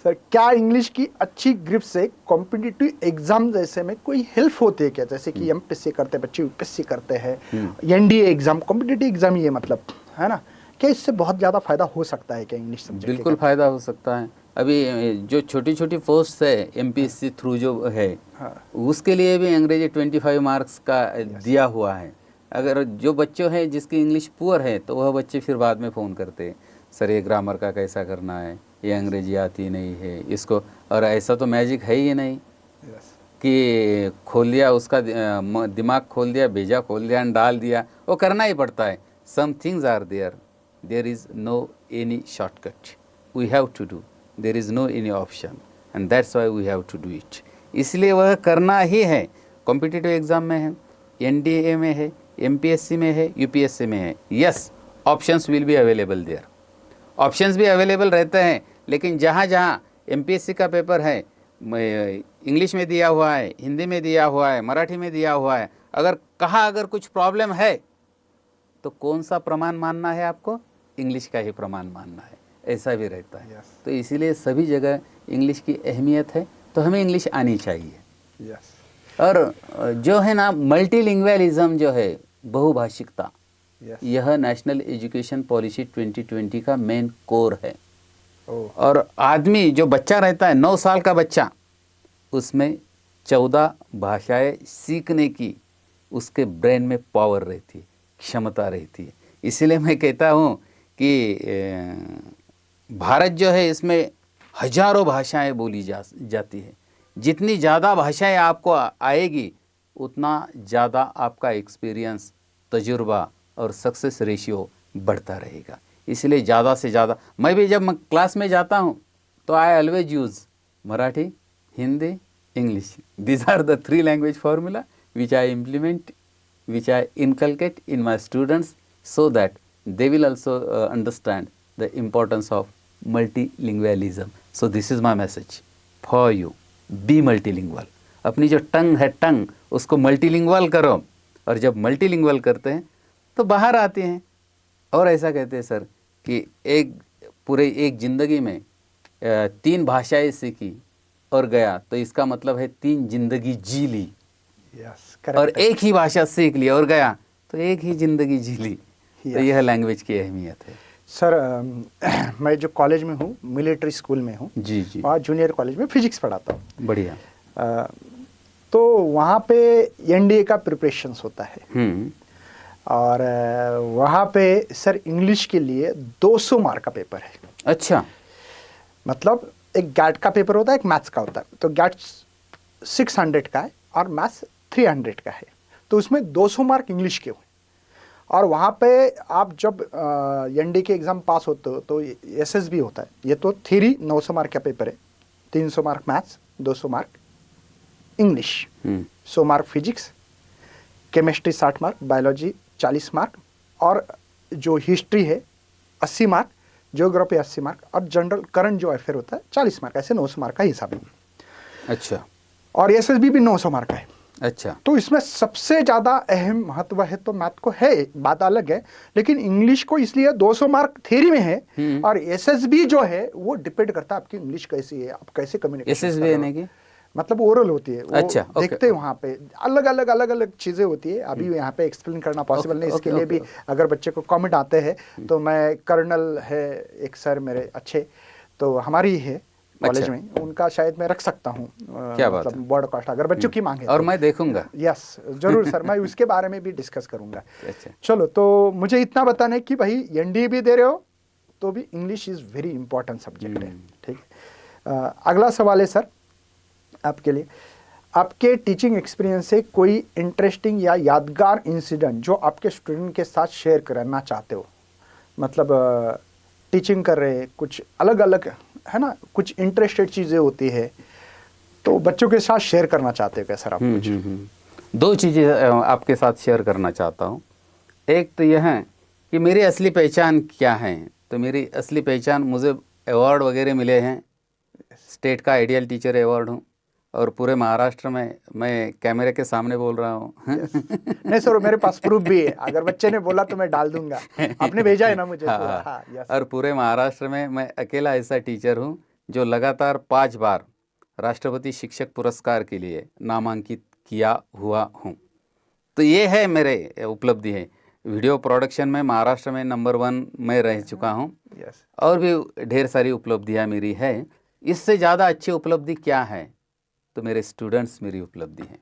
सर क्या इंग्लिश की अच्छी ग्रिप से कॉम्पिटिटिव एग्जाम जैसे में कोई हेल्प होती है क्या? जैसे कि एमपीएससी करते हैं बच्चे, यूपीएससी करते हैं, एनडीए एग्जाम, कॉम्पिटिटिव एग्जाम, ये मतलब है ना, क्या इससे बहुत ज़्यादा फायदा हो सकता है क्या इंग्लिश सब्जेक्ट?
बिल्कुल फ़ायदा हो सकता है। अभी जो छोटी छोटी पोस्ट है एमपीएससी थ्रू जो है,
हाँ।
उसके लिए भी अंग्रेजी 25 मार्क्स का दिया हुआ है। अगर जो बच्चों हैं जिसकी इंग्लिश पुअर है तो वह बच्चे फिर बाद में फ़ोन करते हैं, सर ये ग्रामर का कैसा करना है, ये अंग्रेजी आती नहीं है इसको। और ऐसा तो मैजिक है ही नहीं कि खोल दिया उसका दिमाग खोल दिया, भेजा खोल दिया, डाल दिया, वो करना ही पड़ता है। Some things are there, there is no any shortcut, we have to do, there is no any option and that's why we have to do it. इसलिए वह करना ही है। कॉम्पिटिटिव एग्ज़ाम में है, एनडीए में है, एमपीएससी में है, यूपीएससी में है, yes options will be available there. Options भी अवेलेबल रहते हैं, लेकिन जहाँ जहाँ एमपीएससी का पेपर है इंग्लिश में दिया हुआ है, हिंदी में दिया हुआ है, मराठी में दिया हुआ है, अगर कुछ प्रॉब्लम है तो कौन सा प्रमाण मानना है आपको? इंग्लिश का ही प्रमाण मानना है, ऐसा भी रहता है। तो इसीलिए सभी जगह इंग्लिश की अहमियत है, तो हमें इंग्लिश आनी चाहिए। और जो है ना मल्टीलिंग्वलिज्म जो है, बहुभाषिकता, यह नेशनल एजुकेशन पॉलिसी 2020 का मेन कोर है। और आदमी जो बच्चा रहता है 9 साल का बच्चा, उसमें 14 भाषाएं सीखने की उसके ब्रेन में पावर रहती है, क्षमता रहती है। इसलिए मैं कहता हूँ कि भारत जो है इसमें हजारों भाषाएं बोली जाती है। जितनी ज़्यादा भाषाएं आपको आएगी उतना ज़्यादा आपका एक्सपीरियंस, तजुर्बा और सक्सेस रेशियो बढ़ता रहेगा। इसलिए ज़्यादा से ज़्यादा, मैं भी जब क्लास में जाता हूँ तो I always use Marathi, Hindi, English. These are the 3 language formula which I implement, which I inculcate in my students so that they will also understand the importance of multilingualism. So this is my message for you, be multilingual. अपनी जो टंग है, टंग उसको multilingual करो, और जब multilingual करते हैं तो बाहर आते हैं। और ऐसा कहते हैं सर कि एक ज़िंदगी में 3 भाषाएं सीखी और गया तो इसका मतलब है 3 जिंदगी जी ली। और एक ही भाषा सीख लिया और गया तो एक ही जिंदगी जी ली। तो यह लैंग्वेज की अहमियत है।
सर मैं जो कॉलेज में हूँ, मिलिट्री स्कूल में हूँ
जी जी,
वहाँ जूनियर कॉलेज में फिजिक्स पढ़ाता हूँ।
बढ़िया।
तो वहाँ पे एनडीए का प्रिपरेशंस होता है, और वहाँ पे सर इंग्लिश के लिए 200 मार्क का पेपर है। अच्छा, मतलब एक गैट का पेपर होता है, एक मैथ्स का होता है। तो गैट 600 का है और मैथ्स 300 का है, तो उसमें 200 मार्क इंग्लिश के हुए। और वहाँ पे आप जब एनडी के एग्ज़ाम पास होते हो तो एसएसबी होता है। ये तो थ्योरी 900 मार्क का पेपर है, 300 mark maths, 200 mark English, 100 mark physics, chemistry 60 mark, biology 40 mark, और जो हिस्ट्री है 80 मार्क, ज्योग्राफी 80 मार्क, और जनरल करंट जो अफेयर होता है 40 मार्क। ऐसे 900 मार्क का हिसाब है। अच्छा, और एसएसबी भी 900 मार्क का है। अच्छा, तो इसमें सबसे ज़्यादा अहम महत्व है तो मैथ को है, बात अलग है, लेकिन इंग्लिश को इसलिए 200 मार्क थ्योरी में है, और एसएसबी जो है वो डिपेंड करता है आपकी इंग्लिश कैसी है, आप कैसे कम्युनिकेशन। एसएसबी यानी कि मतलब ओरल होती है। अच्छा, देखते हैं वहाँ पे अलग अलग चीज़ें होती है। अभी यहाँ पे एक्सप्लेन करना पॉसिबल नहीं, इसके लिए भी अगर बच्चे को कमेंट आते हैं तो मैं कर्नल है एक सर मेरे अच्छे, तो हमारी है कॉलेज में, उनका शायद मैं रख सकता हूँ, क्या बात, मतलब ब्रॉडकास्ट अगर बच्चों की मांगे और मैं देखूंगा। यस जरूर सर, मैं उसके बारे में भी डिस्कस करूंगा। चलो, तो मुझे इतना बताना है कि भाई एनडीए भी दे रहे हो तो भी English is very important subject है। ठीक है, अगला सवाल है सर आपके लिए, आपके टीचिंग एक्सपीरियंस से कोई इंटरेस्टिंग या यादगार इंसिडेंट जो आपके स्टूडेंट के साथ शेयर करना चाहते हो। मतलब टीचिंग कर रहे कुछ अलग अलग है ना, कुछ इंटरेस्टेड चीज़ें होती है तो बच्चों के साथ शेयर करना चाहते हो क्या सर आप कुछ?
2 चीज़ें आपके साथ शेयर करना चाहता हूँ। एक तो यह है कि मेरी असली पहचान क्या है। तो मेरी असली पहचान, मुझे अवार्ड वगैरह मिले हैं, स्टेट का आइडियल टीचर अवार्ड हूँ, और पूरे महाराष्ट्र में मैं कैमरे के सामने बोल रहा हूँ।
नहीं सर, मेरे पास प्रूफ भी है, अगर बच्चे ने बोला तो मैं डाल दूंगा, आपने भेजा है ना मुझे पूरा।
हाँ,
हाँ, यस।
और पूरे महाराष्ट्र में मैं अकेला ऐसा टीचर हूँ जो लगातार 5 बार राष्ट्रपति शिक्षक पुरस्कार के लिए नामांकित किया हुआ हूँ। तो ये है मेरे उपलब्धि है। वीडियो प्रोडक्शन में महाराष्ट्र में नंबर 1 मैं रह चुका हूँ,
यस।
और भी ढेर सारी उपलब्धियाँ मेरी है। इससे ज़्यादा अच्छी उपलब्धि क्या है? तो मेरे स्टूडेंट्स मेरी उपलब्धि है।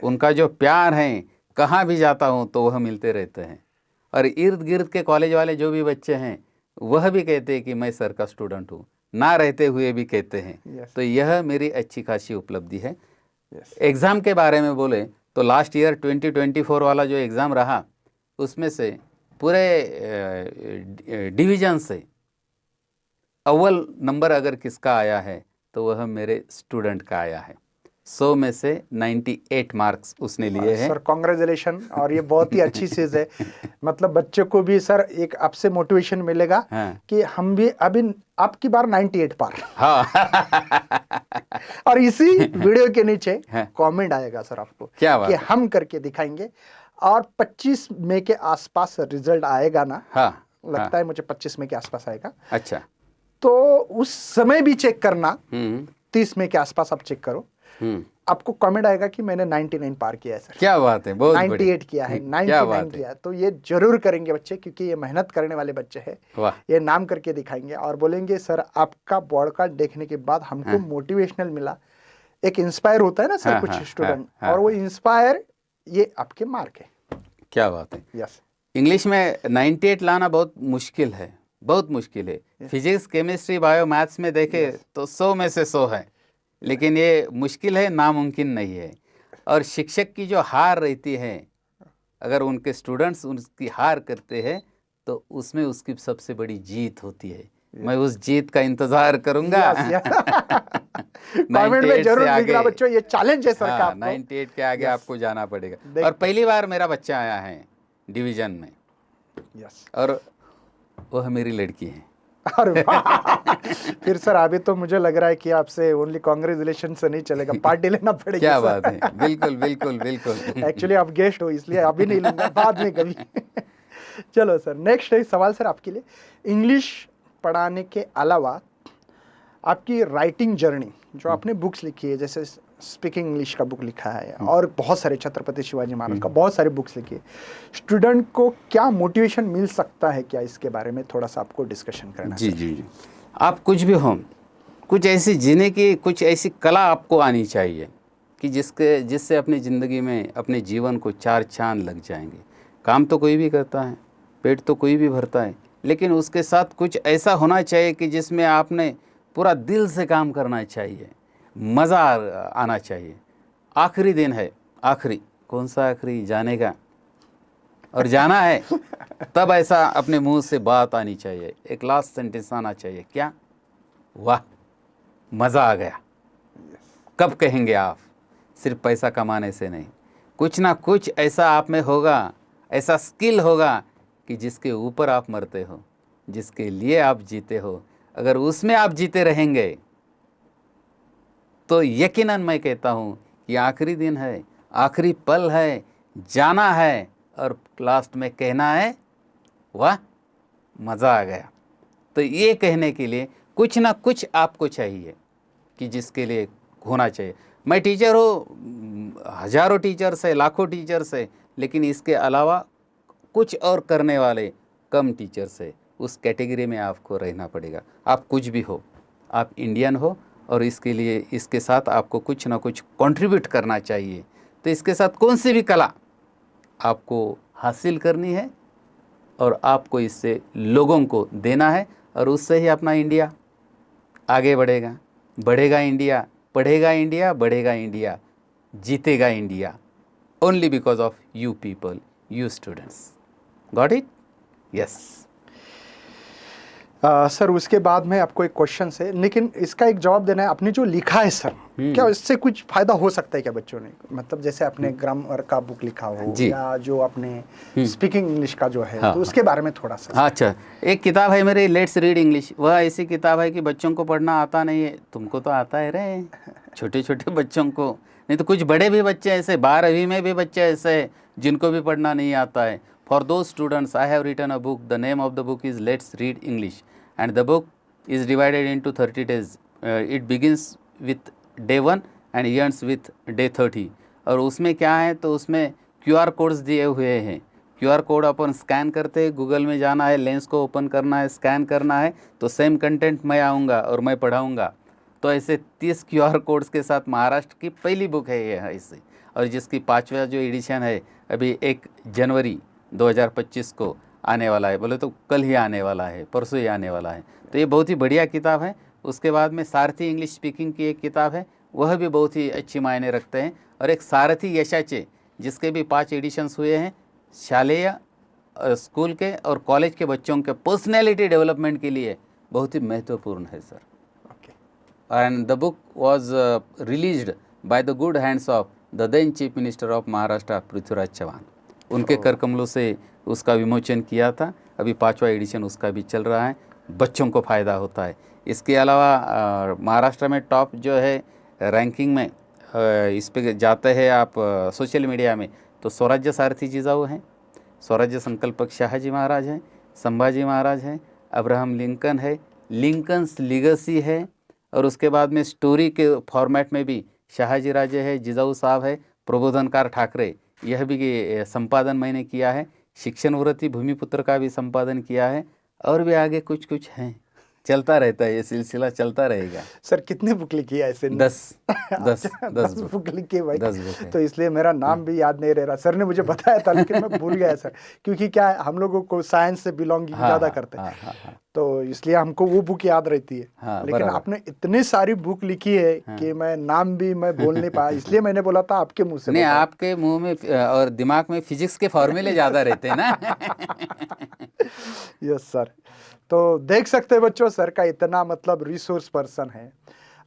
उनका जो प्यार है, कहाँ भी जाता हूँ तो वह मिलते रहते हैं, और इर्द गिर्द के कॉलेज वाले जो भी बच्चे हैं वह भी कहते हैं कि मैं सर का स्टूडेंट हूँ, ना रहते हुए भी कहते हैं।
Yes.
तो यह मेरी अच्छी खासी उपलब्धि है।
Yes.
एग्ज़ाम के बारे में बोले तो लास्ट ईयर 2024 वाला जो एग्ज़ाम रहा, उसमें से पूरे डिवीज़न से अव्वल नंबर अगर किसका आया है तो वह मेरे स्टूडेंट का आया है। 100 में से 98 मार्क्स उसने लिए हैं।
सर कॉन्ग्रेचुलेशन, और ये बहुत ही अच्छी चीज़ है। मतलब बच्चों को भी सर एक आपसे मोटिवेशन मिलेगा।
हाँ।
कि हम भी अभी आपकी बार 98 पार।
हाँ।
और इसी वीडियो के नीचे
हाँ।
कमेंट आएगा सर आपको,
क्या बात
कि
है?
हम करके दिखाएंगे, और 25 मई के आसपास रिजल्ट आएगा ना।
हाँ,
लगता है मुझे 25 मई के आसपास आएगा।
अच्छा।
तो उस समय भी चेक करना, 30 मई के आसपास आप चेक करो, आपको कमेंट आएगा कि मैंने 99 पार किया है सर।
क्या बात है, बहुत
98 किया है, 99 किया है। तो ये जरूर करेंगे बच्चे, क्योंकि ये मेहनत करने वाले बच्चे हैं।
वाह।
ये नाम करके दिखाएंगे और बोलेंगे सर आपका पॉडकास्ट देखने के बाद हमको मोटिवेशनल मिला। एक इंस्पायर होता है ना सर, कुछ स्टूडेंट, और वो इंस्पायर ये आपके मार्क है।
क्या बात है।
यस।
इंग्लिश में 98 लाना बहुत मुश्किल है, बहुत मुश्किल है। फिजिक्स, केमिस्ट्री, बायो, मैथ्स में देखे तो 100 में से 100 है, लेकिन ये मुश्किल है, नामुमकिन नहीं है। और शिक्षक की जो हार रहती है, अगर उनके स्टूडेंट्स उसकी हार करते हैं तो उसमें उसकी सबसे बड़ी जीत होती है। मैं उस जीत का इंतजार करूंगा।
कमेंट में जरूर लिखना बच्चों, ये चैलेंज है सर का आपको।
98 के आगे आपको जाना पड़ेगा। और पहली बार मेरा बच्चा आया है डिवीजन में।
यस।
और वह मेरी लड़की है।
अरे फिर सर अभी तो मुझे लग रहा है कि आपसे ओनली कांग्रेचुलेशन से नहीं चलेगा, पार्टी लेना पड़ेगा।
क्या बात है, बिल्कुल बिल्कुल बिल्कुल।
एक्चुअली आप गेस्ट हो इसलिए अभी नहीं लूंगा, बाद में कभी। चलो सर, नेक्स्ट सवाल सर आपके लिए। इंग्लिश पढ़ाने के अलावा आपकी राइटिंग जर्नी, जो आपने बुक्स लिखी है, जैसे स्पीकिंग इंग्लिश का बुक लिखा है, और बहुत सारे छत्रपति शिवाजी महाराज का बहुत सारे बुक्स लिखी है, स्टूडेंट को क्या मोटिवेशन मिल सकता है, क्या इसके बारे में थोड़ा सा आपको डिस्कशन करना है?
जी जी जी। आप कुछ भी हो, कुछ ऐसी जीने की, कुछ ऐसी कला आपको आनी चाहिए कि जिससे अपनी ज़िंदगी में, अपने जीवन को 4 चांद लग जाएंगे। काम तो कोई भी करता है, पेट तो कोई भी भरता है, लेकिन उसके साथ कुछ ऐसा होना चाहिए कि जिसमें आपने पूरा दिल से काम करना चाहिए, मज़ा आना चाहिए। आखिरी दिन है, आखिरी कौन सा आखिरी, जाने का, और जाना है तब ऐसा अपने मुंह से बात आनी चाहिए, एक लास्ट सेंटेंस आना चाहिए, क्या वाह मज़ा आ गया। कब कहेंगे आप? सिर्फ पैसा कमाने से नहीं, कुछ ना कुछ ऐसा आप में होगा, ऐसा स्किल होगा कि जिसके ऊपर आप मरते हो, जिसके लिए आप जीते हो। अगर उसमें आप जीते रहेंगे तो यकीनन मैं कहता हूँ कि आखिरी दिन है, आखिरी पल है, जाना है, और लास्ट में कहना है वाह मज़ा आ गया। तो ये कहने के लिए कुछ ना कुछ आपको चाहिए कि जिसके लिए होना चाहिए। मैं टीचर हूँ, हज़ारों टीचर्स है, लाखों टीचर्स है, लेकिन इसके अलावा कुछ और करने वाले कम टीचर्स है। उस कैटेगरी में आपको रहना पड़ेगा। आप कुछ भी हो, आप इंडियन हो, और इसके लिए, इसके साथ आपको कुछ ना कुछ कंट्रीब्यूट करना चाहिए। तो इसके साथ कौन सी भी कला आपको हासिल करनी है, और आपको इससे लोगों को देना है, और उससे ही अपना इंडिया आगे बढ़ेगा। बढ़ेगा इंडिया, पढ़ेगा इंडिया, बढ़ेगा इंडिया, जीतेगा India, only because of you people, you students. Got it? Yes.
Sir उसके बाद में आपको एक क्वेश्चन है, लेकिन इसका एक जवाब देना है। आपने जो लिखा है सर, क्या इससे कुछ फायदा हो सकता है क्या बच्चों ने? मतलब जैसे आपने ग्रामर का बुक लिखा हो या जो आपने स्पीकिंग इंग्लिश का जो है, तो उसके बारे में थोड़ा सा।
अच्छा, एक किताब है मेरी लेट्स रीड इंग्लिश। वह ऐसी किताब है कि बच्चों को पढ़ना आता नहीं है, तुमको तो आता है रे, छोटे छोटे बच्चों को, नहीं तो कुछ बड़े भी बच्चे ऐसे, 12वीं में भी बच्चे ऐसे जिनको भी पढ़ना नहीं आता है। For those students I have written a book, the name of the book is let's read English and the book is divided into 30 days। It begins with day 1 and ends with day 30। और उसमें क्या है, तो उसमें QR codes दिए हुए हैं। QR code अपन scan करते हैं, गूगल में जाना है, लेंस को ओपन करना है, स्कैन करना है, तो सेम कंटेंट मैं आऊँगा और मैं पढ़ाऊँगा। तो ऐसे 30 QR कोड्स के साथ महाराष्ट्र की पहली बुक है ये ऐसे, और जिसकी 5वां जो एडिशन है अभी 1 जनवरी 2025 को आने वाला है। बोले तो कल ही आने वाला है, परसों ही आने वाला है। तो ये बहुत ही बढ़िया किताब है। उसके बाद में सारथी इंग्लिश स्पीकिंग की एक किताब है, वह भी बहुत ही अच्छी मायने रखते हैं। और एक सारथी यशाचे, जिसके भी 5 एडिशंस हुए हैं, शालेय स्कूल के और कॉलेज के बच्चों के पर्सनैलिटी डेवलपमेंट के लिए बहुत ही महत्वपूर्ण है sir. And the book was released by the good hands of the then chief minister of Maharashtra Prithviraj Chavan. उनके कर कमलों से उसका विमोचन किया था। अभी 5वां एडिशन उसका भी चल रहा है, बच्चों को फ़ायदा होता है। इसके अलावा महाराष्ट्र में टॉप जो है रैंकिंग में इस पे जाते हैं आप सोशल मीडिया में, तो स्वराज्य सारथी जिजाऊ हैं, स्वराज्य संकल्पक शाहजी महाराज हैं, संभाजी महाराज हैं, अब्राहम लिंकन है, लिंकन्स लीगेसी है, और उसके बाद में स्टोरी के फॉर्मेट में भी शाहजी राजे है, जिजाऊ साहब है, प्रबोधनकार ठाकरे, यह भी संपादन मैंने किया है। शिक्षण व्रति भूमिपुत्र का भी संपादन किया है, और भी आगे कुछ कुछ हैं, चलता रहता है, ये सिलसिला चलता रहेगा।
सर कितने बुक लिखी है ऐसे?
10
बुक लिखी भाई।
10 बुक है।
तो इसलिए मेरा नाम भी याद नहीं रह रहा। सर ने मुझे बताया था लेकिन मैं भूल गया सर, क्योंकि क्या है, हम लोगों को साइंस से बिलोंगिंग ज़्यादा करते हैं, तो इसलिए हमको वो बुक याद रहती है। लेकिन आपने इतनी सारी बुक लिखी है कि मैं नाम भी मैं बोल नहीं पाया, इसलिए मैंने बोला था आपके मुंह से।
नहीं, आपके मुंह में और दिमाग में फिजिक्स के फॉर्मूले ज़्यादा रहते हैं ना।
Yes sir. तो देख सकते हैं बच्चों, सर का इतना मतलब रिसोर्स पर्सन है।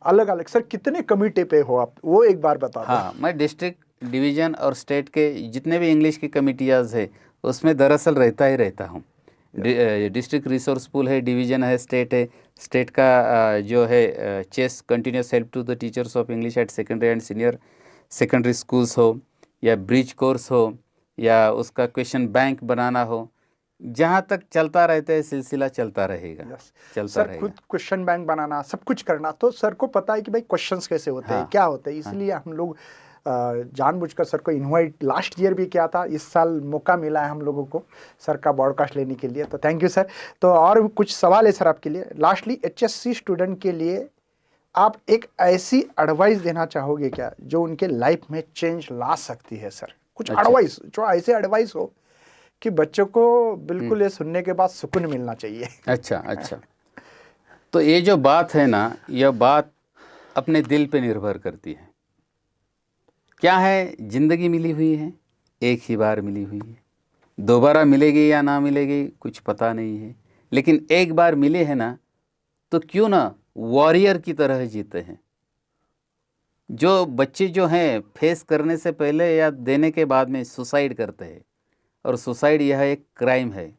अलग अलग सर कितने कमिटी पे हो आप, वो एक बार बता दो।
हाँ, मैं डिस्ट्रिक्ट, डिवीज़न और स्टेट के जितने भी इंग्लिश की कमिटियाज़ है उसमें दरअसल रहता ही रहता हूँ। डिस्ट्रिक्ट रिसोर्स पूल है, डिवीज़न है, स्टेट है। स्टेट का जो है चेस continuous help to the teachers of English at secondary and senior secondary schools हो, या ब्रिज कोर्स हो, या उसका क्वेश्चन बैंक बनाना हो, जहाँ तक चलता रहता है सिलसिला चलता रहेगा। चलता रहेगा।
खुद क्वेश्चन बैंक बनाना, सब कुछ करना, तो सर को पता है कि भाई क्वेश्चंस कैसे होते हैं, क्या होते हैं, इसलिए हम लोग जानबूझकर सर को इनवाइट लास्ट ईयर भी किया था। इस साल मौका मिला है हम लोगों को सर का ब्रॉडकास्ट लेने के लिए, तो थैंक यू सर। तो और कुछ सवाल है सर आपके लिए। लास्टली HSC स्टूडेंट के लिए आप एक ऐसी एडवाइस देना चाहोगे क्या जो उनके लाइफ में चेंज ला सकती है सर? कुछ एडवाइस, जो ऐसे एडवाइस हो कि बच्चों को बिल्कुल ये सुनने के बाद सुकून मिलना चाहिए।
अच्छा। तो ये जो बात है ना, यह बात अपने दिल पे निर्भर करती है। क्या है, जिंदगी मिली हुई है, एक ही बार मिली हुई है, दोबारा मिलेगी या ना मिलेगी कुछ पता नहीं है, लेकिन एक बार मिले है ना, तो क्यों ना वॉरियर की तरह जीते हैं। जो बच्चे जो हैं फेस करने से पहले या देने के बाद में सुसाइड करते हैं, और सुसाइड यह एक क्राइम है।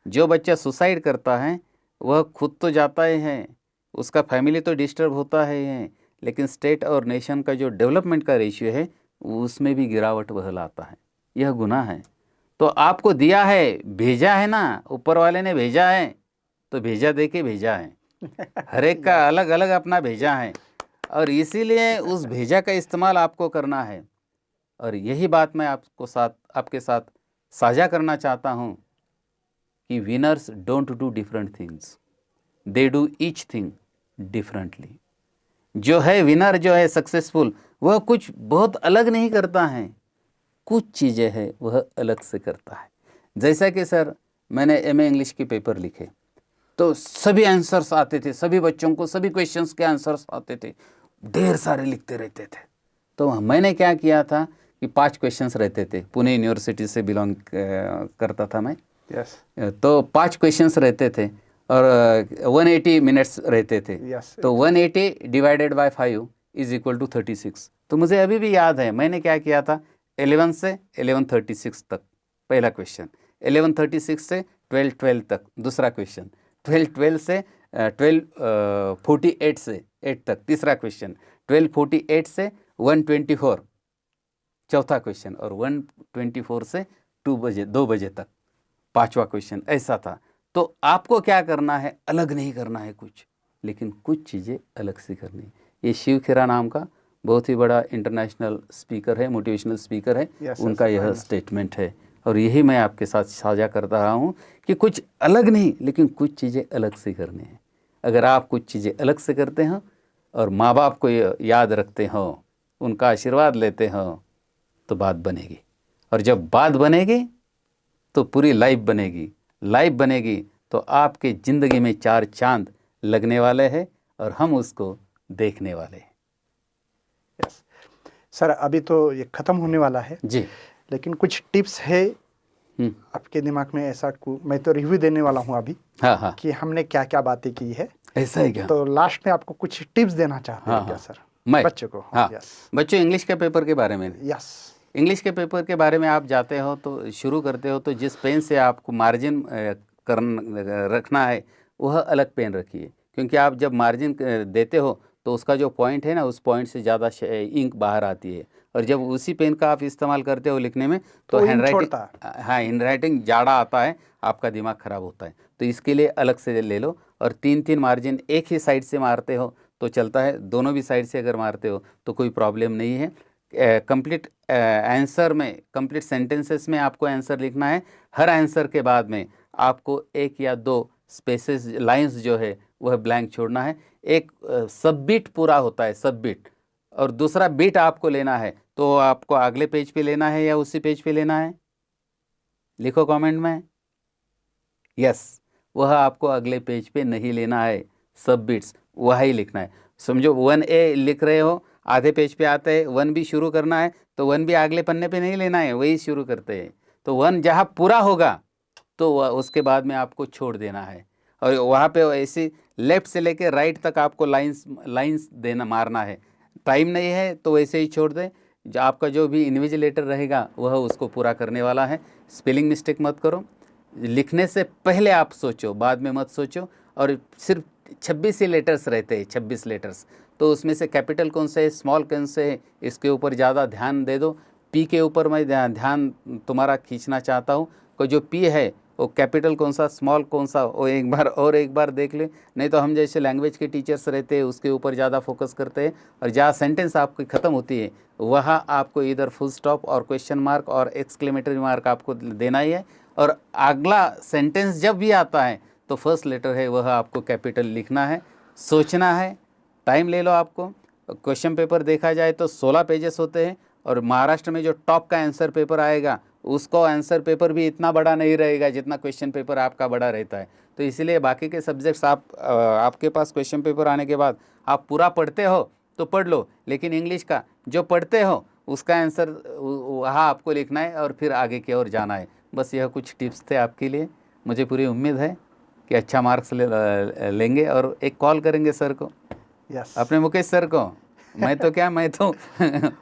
जो बच्चा सुसाइड करता है वह खुद तो जाता ही है, उसका फैमिली तो डिस्टर्ब होता है, लेकिन स्टेट और नेशन का जो डेवलपमेंट का रेशियो है उसमें भी गिरावट वह लाता है। यह गुनाह है। तो आपको दिया है, भेजा है ना, ऊपर वाले ने भेजा है, तो भेजा दे के भेजा है। हर एक का अलग अलग अपना भेजा है, और इसीलिए उस भेजा का इस्तेमाल आपको करना है। और यही बात मैं आपके साथ साझा करना चाहता हूँ कि winners don't do different things, they do each thing differently. जो है विनर, जो है सक्सेसफुल, वह कुछ बहुत अलग नहीं करता है, कुछ चीज़ें हैं वह अलग से करता है। जैसा कि सर मैंने MA इंग्लिश के पेपर लिखे तो सभी आंसर्स आते थे, सभी बच्चों को सभी क्वेश्चंस के आंसर्स आते थे, ढेर सारे लिखते रहते थे। तो मैंने क्या किया था कि 5 क्वेश्चंस रहते थे, पुणे यूनिवर्सिटी से बिलोंग करता था मैं।
यस।
तो 5 क्वेश्चंस रहते थे, और 180 मिनट्स रहते थे।
Yes,
तो 180 divided by 5 is equal to 36। तो मुझे अभी भी याद है मैंने क्या किया था, 11 से 11:36 तक पहला क्वेश्चन, 11:36 से 12:12 तक दूसरा क्वेश्चन, 12:12 से 12:48 से 8 तक तीसरा क्वेश्चन, 12:48 से 1:24 चौथा क्वेश्चन, और 1:24 से 2 बजे तक पांचवा क्वेश्चन। ऐसा था। तो आपको क्या करना है, अलग नहीं करना है कुछ, लेकिन कुछ चीज़ें अलग से करनी है। ये शिव खेरा नाम का बहुत ही बड़ा इंटरनेशनल स्पीकर है, मोटिवेशनल स्पीकर है,
Yes,
उनका
yes,
यह
I
स्टेटमेंट है, और यही मैं आपके साथ साझा करता रहा हूँ कि कुछ अलग नहीं, लेकिन कुछ चीज़ें अलग से करनी है। अगर आप कुछ चीज़ें अलग से करते हो और माँ बाप को याद रखते हो, उनका आशीर्वाद लेते हो, तो बात बनेगी। और जब बात बनेगी तो पूरी लाइफ बनेगी। लाइफ बनेगी तो आपके ज़िंदगी में 4 चांद लगने वाले हैं और हम उसको देखने वाले हैं।
यस सर, अभी तो ये ख़त्म होने वाला है
जी।
लेकिन कुछ टिप्स है आपके दिमाग में ऐसा? मैं तो रिव्यू देने वाला हूँ अभी
हाँ हाँ,
कि हमने क्या क्या बातें की है,
ऐसा है क्या?
तो लास्ट में आपको कुछ टिप्स देना चाहते हैं
हाँ,
क्या
हाँ।
सर
मैं
बच्चों को?
हाँ,
यस
बच्चों इंग्लिश के पेपर के बारे में।
यस
इंग्लिश के पेपर के बारे में आप जाते हो तो शुरू करते हो तो जिस पेन से आपको मार्जिन रखना है वह अलग पेन रखिए, क्योंकि आप जब मार्जिन देते हो तो उसका जो पॉइंट है ना, उस पॉइंट से ज़्यादा इंक बाहर आती है, और जब उसी पेन का आप इस्तेमाल करते हो लिखने में तो
इंक
हैंड
छोड़ता
राइटिंग, हाँ, हैंड राइटिंग जाड़ा आता है, आपका दिमाग ख़राब होता है। तो इसके लिए अलग से ले लो, और 3-3 मार्जिन एक ही साइड से मारते हो तो चलता है, दोनों भी साइड से अगर मारते हो तो कोई प्रॉब्लम नहीं है। कंप्लीट आंसर में, कंप्लीट सेंटेंसेस में आपको आंसर लिखना है। हर आंसर के बाद में आपको 1 या 2 स्पेसेस, लाइंस जो है वह ब्लैंक छोड़ना है। एक सब बीट पूरा होता है, सब बीट, और दूसरा बीट आपको लेना है तो आपको अगले पेज पे लेना है या उसी पेज पे लेना है, लिखो कमेंट में। यस, वह आपको अगले पेज पे नहीं लेना है, सब बीट्स वही लिखना है। समझो 1A लिख रहे हो, आधे पेज पे आते हैं 1B शुरू करना है तो 1B अगले पन्ने पे नहीं लेना है, वही शुरू करते हैं। तो 1 जहाँ पूरा होगा तो उसके बाद में आपको छोड़ देना है, और वहाँ पे ऐसे लेफ्ट से लेके राइट तक आपको लाइंस देना, मारना है। टाइम नहीं है तो वैसे ही छोड़ दें। जो आपका जो भी इन्विजिलेटर रहेगा वह उसको पूरा करने वाला है। स्पेलिंग मिस्टेक मत करो, लिखने से पहले आप सोचो, बाद में मत सोचो। और सिर्फ 26 ही लेटर्स रहते हैं, 26 लेटर्स, तो उसमें से कैपिटल कौन से है, स्मॉल कौन से है, इसके ऊपर ज़्यादा ध्यान दे दो। पी के ऊपर मैं ध्यान तुम्हारा खींचना चाहता हूँ कि जो पी है वो कैपिटल कौन सा, स्मॉल कौन सा, वो एक बार देख ले। नहीं तो हम जैसे लैंग्वेज के टीचर्स रहते हैं उसके ऊपर ज़्यादा फोकस करते हैं, और जहाँ सेंटेंस आपकी ख़त्म होती है वहाँ आपको इधर फुल स्टॉप और क्वेश्चन मार्क और एक्सक्लेमेटरी मार्क आपको देना ही है। और अगला सेंटेंस जब भी आता है तो फर्स्ट लेटर है वह आपको कैपिटल लिखना है, सोचना है। टाइम ले लो आपको। क्वेश्चन पेपर देखा जाए तो 16 पेजेस होते हैं, और महाराष्ट्र में जो टॉप का आंसर पेपर आएगा उसको आंसर पेपर भी इतना बड़ा नहीं रहेगा जितना क्वेश्चन पेपर आपका बड़ा रहता है। तो इसलिए बाकी के सब्जेक्ट्स आपके पास क्वेश्चन पेपर आने के बाद आप पूरा पढ़ते हो तो पढ़ लो, लेकिन इंग्लिश का जो पढ़ते हो उसका आंसर वहाँ आपको लिखना है और फिर आगे की ओर जाना है। बस यह कुछ टिप्स थे आपके लिए। मुझे पूरी उम्मीद है कि अच्छा मार्क्स लेंगे, और एक कॉल करेंगे सर को,
यस
अपने मुकेश सर को। मैं तो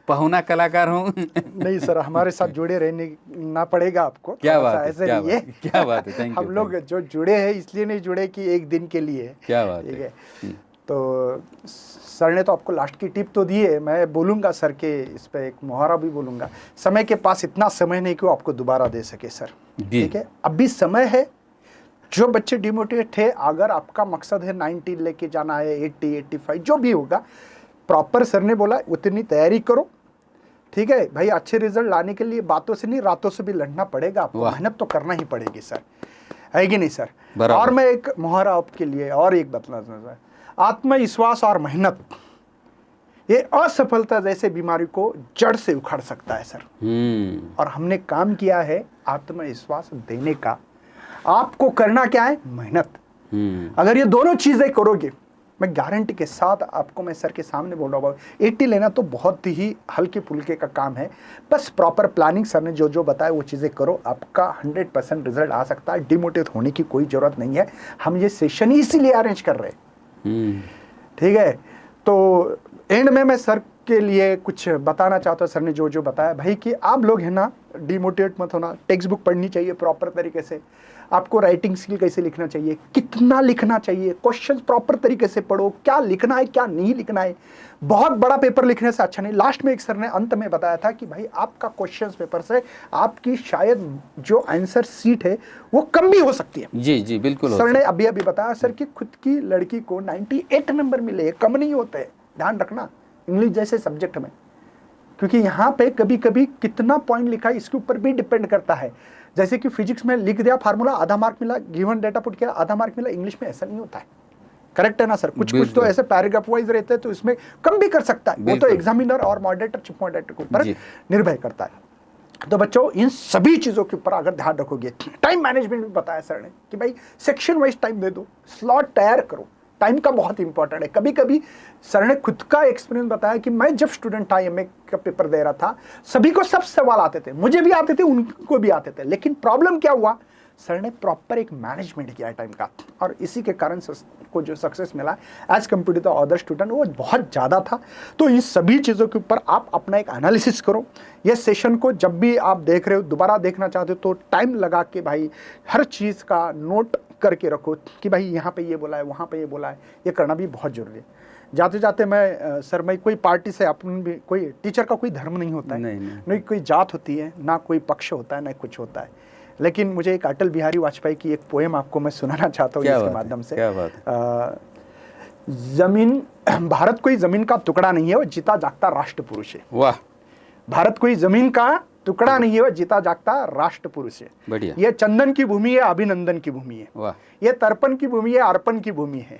पहुना कलाकार हूँ।
नहीं सर, हमारे साथ जुड़े रहने ना पड़ेगा आपको।
क्या
थोड़ा सा
बात है,
ऐसे
क्या
नहीं है।
बात है, क्या बात है, थैंक यू।
हम लोग जो जुड़े हैं इसलिए नहीं जुड़े कि एक दिन के लिए।
क्या बात
ठीक
है।
है। तो सर ने तो आपको लास्ट की टिप तो दी है, मैं बोलूँगा सर के इस पे एक मुहावरा भी बोलूँगा। समय के पास इतना समय नहीं कि वो आपको दोबारा दे सके सर। ठीक है, अभी समय है। जो बच्चे डिमोटिवेट थे, अगर आपका मकसद है 90 लेके जाना है, 80, 85 जो भी होगा, प्रॉपर सर ने बोला उतनी तैयारी करो। ठीक है भाई, अच्छे रिजल्ट लाने के लिए बातों से नहीं रातों से भी लड़ना पड़ेगा आपको, मेहनत तो करना ही पड़ेगी सर, है कि नहीं सर? और मैं एक मुहावरा आपके लिए और एक बतलाना चाहता हूं, आत्मविश्वास और मेहनत ये असफलता जैसे बीमारी को जड़ से उखाड़ सकता है सर। और हमने काम किया है आत्मविश्वास देने का। आपको करना क्या है? मेहनत। अगर ये दोनों चीजें करोगे मैं गारंटी के साथ आपको मैं सर के सामने बोल रहा हूँ 80 लेना तो बहुत ही हल्के फुल्के का काम है। बस प्रॉपर प्लानिंग सर ने जो जो बताया वो चीज़ें करो, आपका 100% रिजल्ट आ सकता है। डिमोटिवेट होने की कोई ज़रूरत नहीं है, हम ये सेशन ही इसीलिए अरेंज कर रहे हैं। ठीक है, तो एंड में मैं सर के लिए कुछ बताना चाहता हूँ। सर ने जो जो बताया भाई कि आप लोग है ना डिमोटिवेट मत होना, टेक्स्ट बुक पढ़नी चाहिए प्रॉपर तरीके से, आपको राइटिंग स्किल कैसे लिखना चाहिए, कितना लिखना चाहिए, क्वेश्चन प्रॉपर तरीके से पढ़ो, क्या लिखना है क्या नहीं लिखना है। बहुत बड़ा पेपर लिखने से अच्छा नहीं। लास्ट में एक सर ने अंत में बताया था कि भाई आपका क्वेश्चन पेपर से आपकी शायद जो आंसर सीट है वो कम भी हो सकती है।
जी जी बिल्कुल।
सर ने अभी अभी बताया सर कि खुद की लड़की को 98 नंबर मिले, कम नहीं होते, ध्यान रखना इंग्लिश जैसे सब्जेक्ट में, क्योंकि यहाँ पे कभी कभी कितना पॉइंट लिखा है इसके ऊपर भी डिपेंड करता है। जैसे कि फिजिक्स में लिख दिया फार्मूला, आधा मार्क मिला, गिवन डेटा पुट किया, आधा मार्क मिला। इंग्लिश में ऐसा नहीं होता है, करेक्ट है ना सर? कुछ कुछ तो ऐसे पैराग्राफ वाइज रहते हैं तो इसमें कम भी कर सकता है, वो तो एग्जामिनर और मॉडरेटर चीफ मॉडरेटर के ऊपर निर्भर करता है। तो बच्चों इन सभी चीज़ों के ऊपर अगर ध्यान रखोगे, टाइम मैनेजमेंट भी बताया सर ने कि भाई सेक्शन वाइज टाइम दे दो, स्लॉट तैयार करो, टाइम का बहुत इंपॉर्टेंट है। कभी कभी सर ने खुद का एक्सपीरियंस बताया कि मैं जब स्टूडेंट था, एमए का पेपर दे रहा था, सभी को सब सवाल आते थे, मुझे भी आते थे उनको भी आते थे, लेकिन प्रॉब्लम क्या हुआ, सर ने प्रॉपर एक मैनेजमेंट किया टाइम का, और इसी के कारण को जो सक्सेस मिला as compared to the other student वो बहुत ज़्यादा था। तो इन सभी चीज़ों के ऊपर आप अपना एक एनालिसिस करो। ये सेशन को जब भी आप देख रहे हो, दोबारा देखना चाहते हो तो टाइम लगा के भाई हर चीज़ का नोट करके रखो कि भाई यहाँ पे ये बोला है, वहाँ पे ये बोला है, ये करना भी बहुत ज़रूरी है। जाते जाते मैं सर, मैं कोई पार्टी से अपन भी, कोई टीचर का कोई धर्म नहीं होता है, नहीं कोई जात होती है, ना कोई पक्ष होता है, ना कुछ होता है, लेकिन मुझे एक अटल बिहारी वाजपेयी की एक पोएम आपको मैं सुनाना चाहता हूँ इसके माध्यम से।
क्या बात
जमीन, भारत कोई जमीन का टुकड़ा नहीं है, वो जीता जागता राष्ट्र पुरुष है।
वाह,
भारत कोई जमीन का टुकड़ा नहीं है, वो जीता जागता राष्ट्र पुरुष है।
बढ़िया।
ये चंदन की भूमि है, अभिनंदन की भूमि है।
वाह।
ये तर्पण की भूमि है, अर्पण की भूमि है।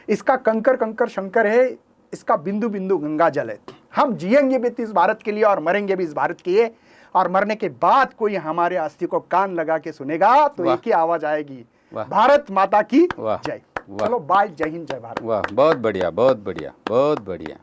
इसका कंकर कंकर शंकर है, इसका बिंदु बिंदु गंगा जल है। हम जिएंगे भी इस भारत के लिए और मरेंगे भी इस भारत के लिए, और मरने के बाद कोई हमारे अस्थि को कान लगा के सुनेगा तो एक ही आवाज आएगी, भारत माता की जय। चलो बाय, जय हिंद, जय भारत।
वाह, बहुत बढ़िया, बहुत बढ़िया, बहुत बढ़िया।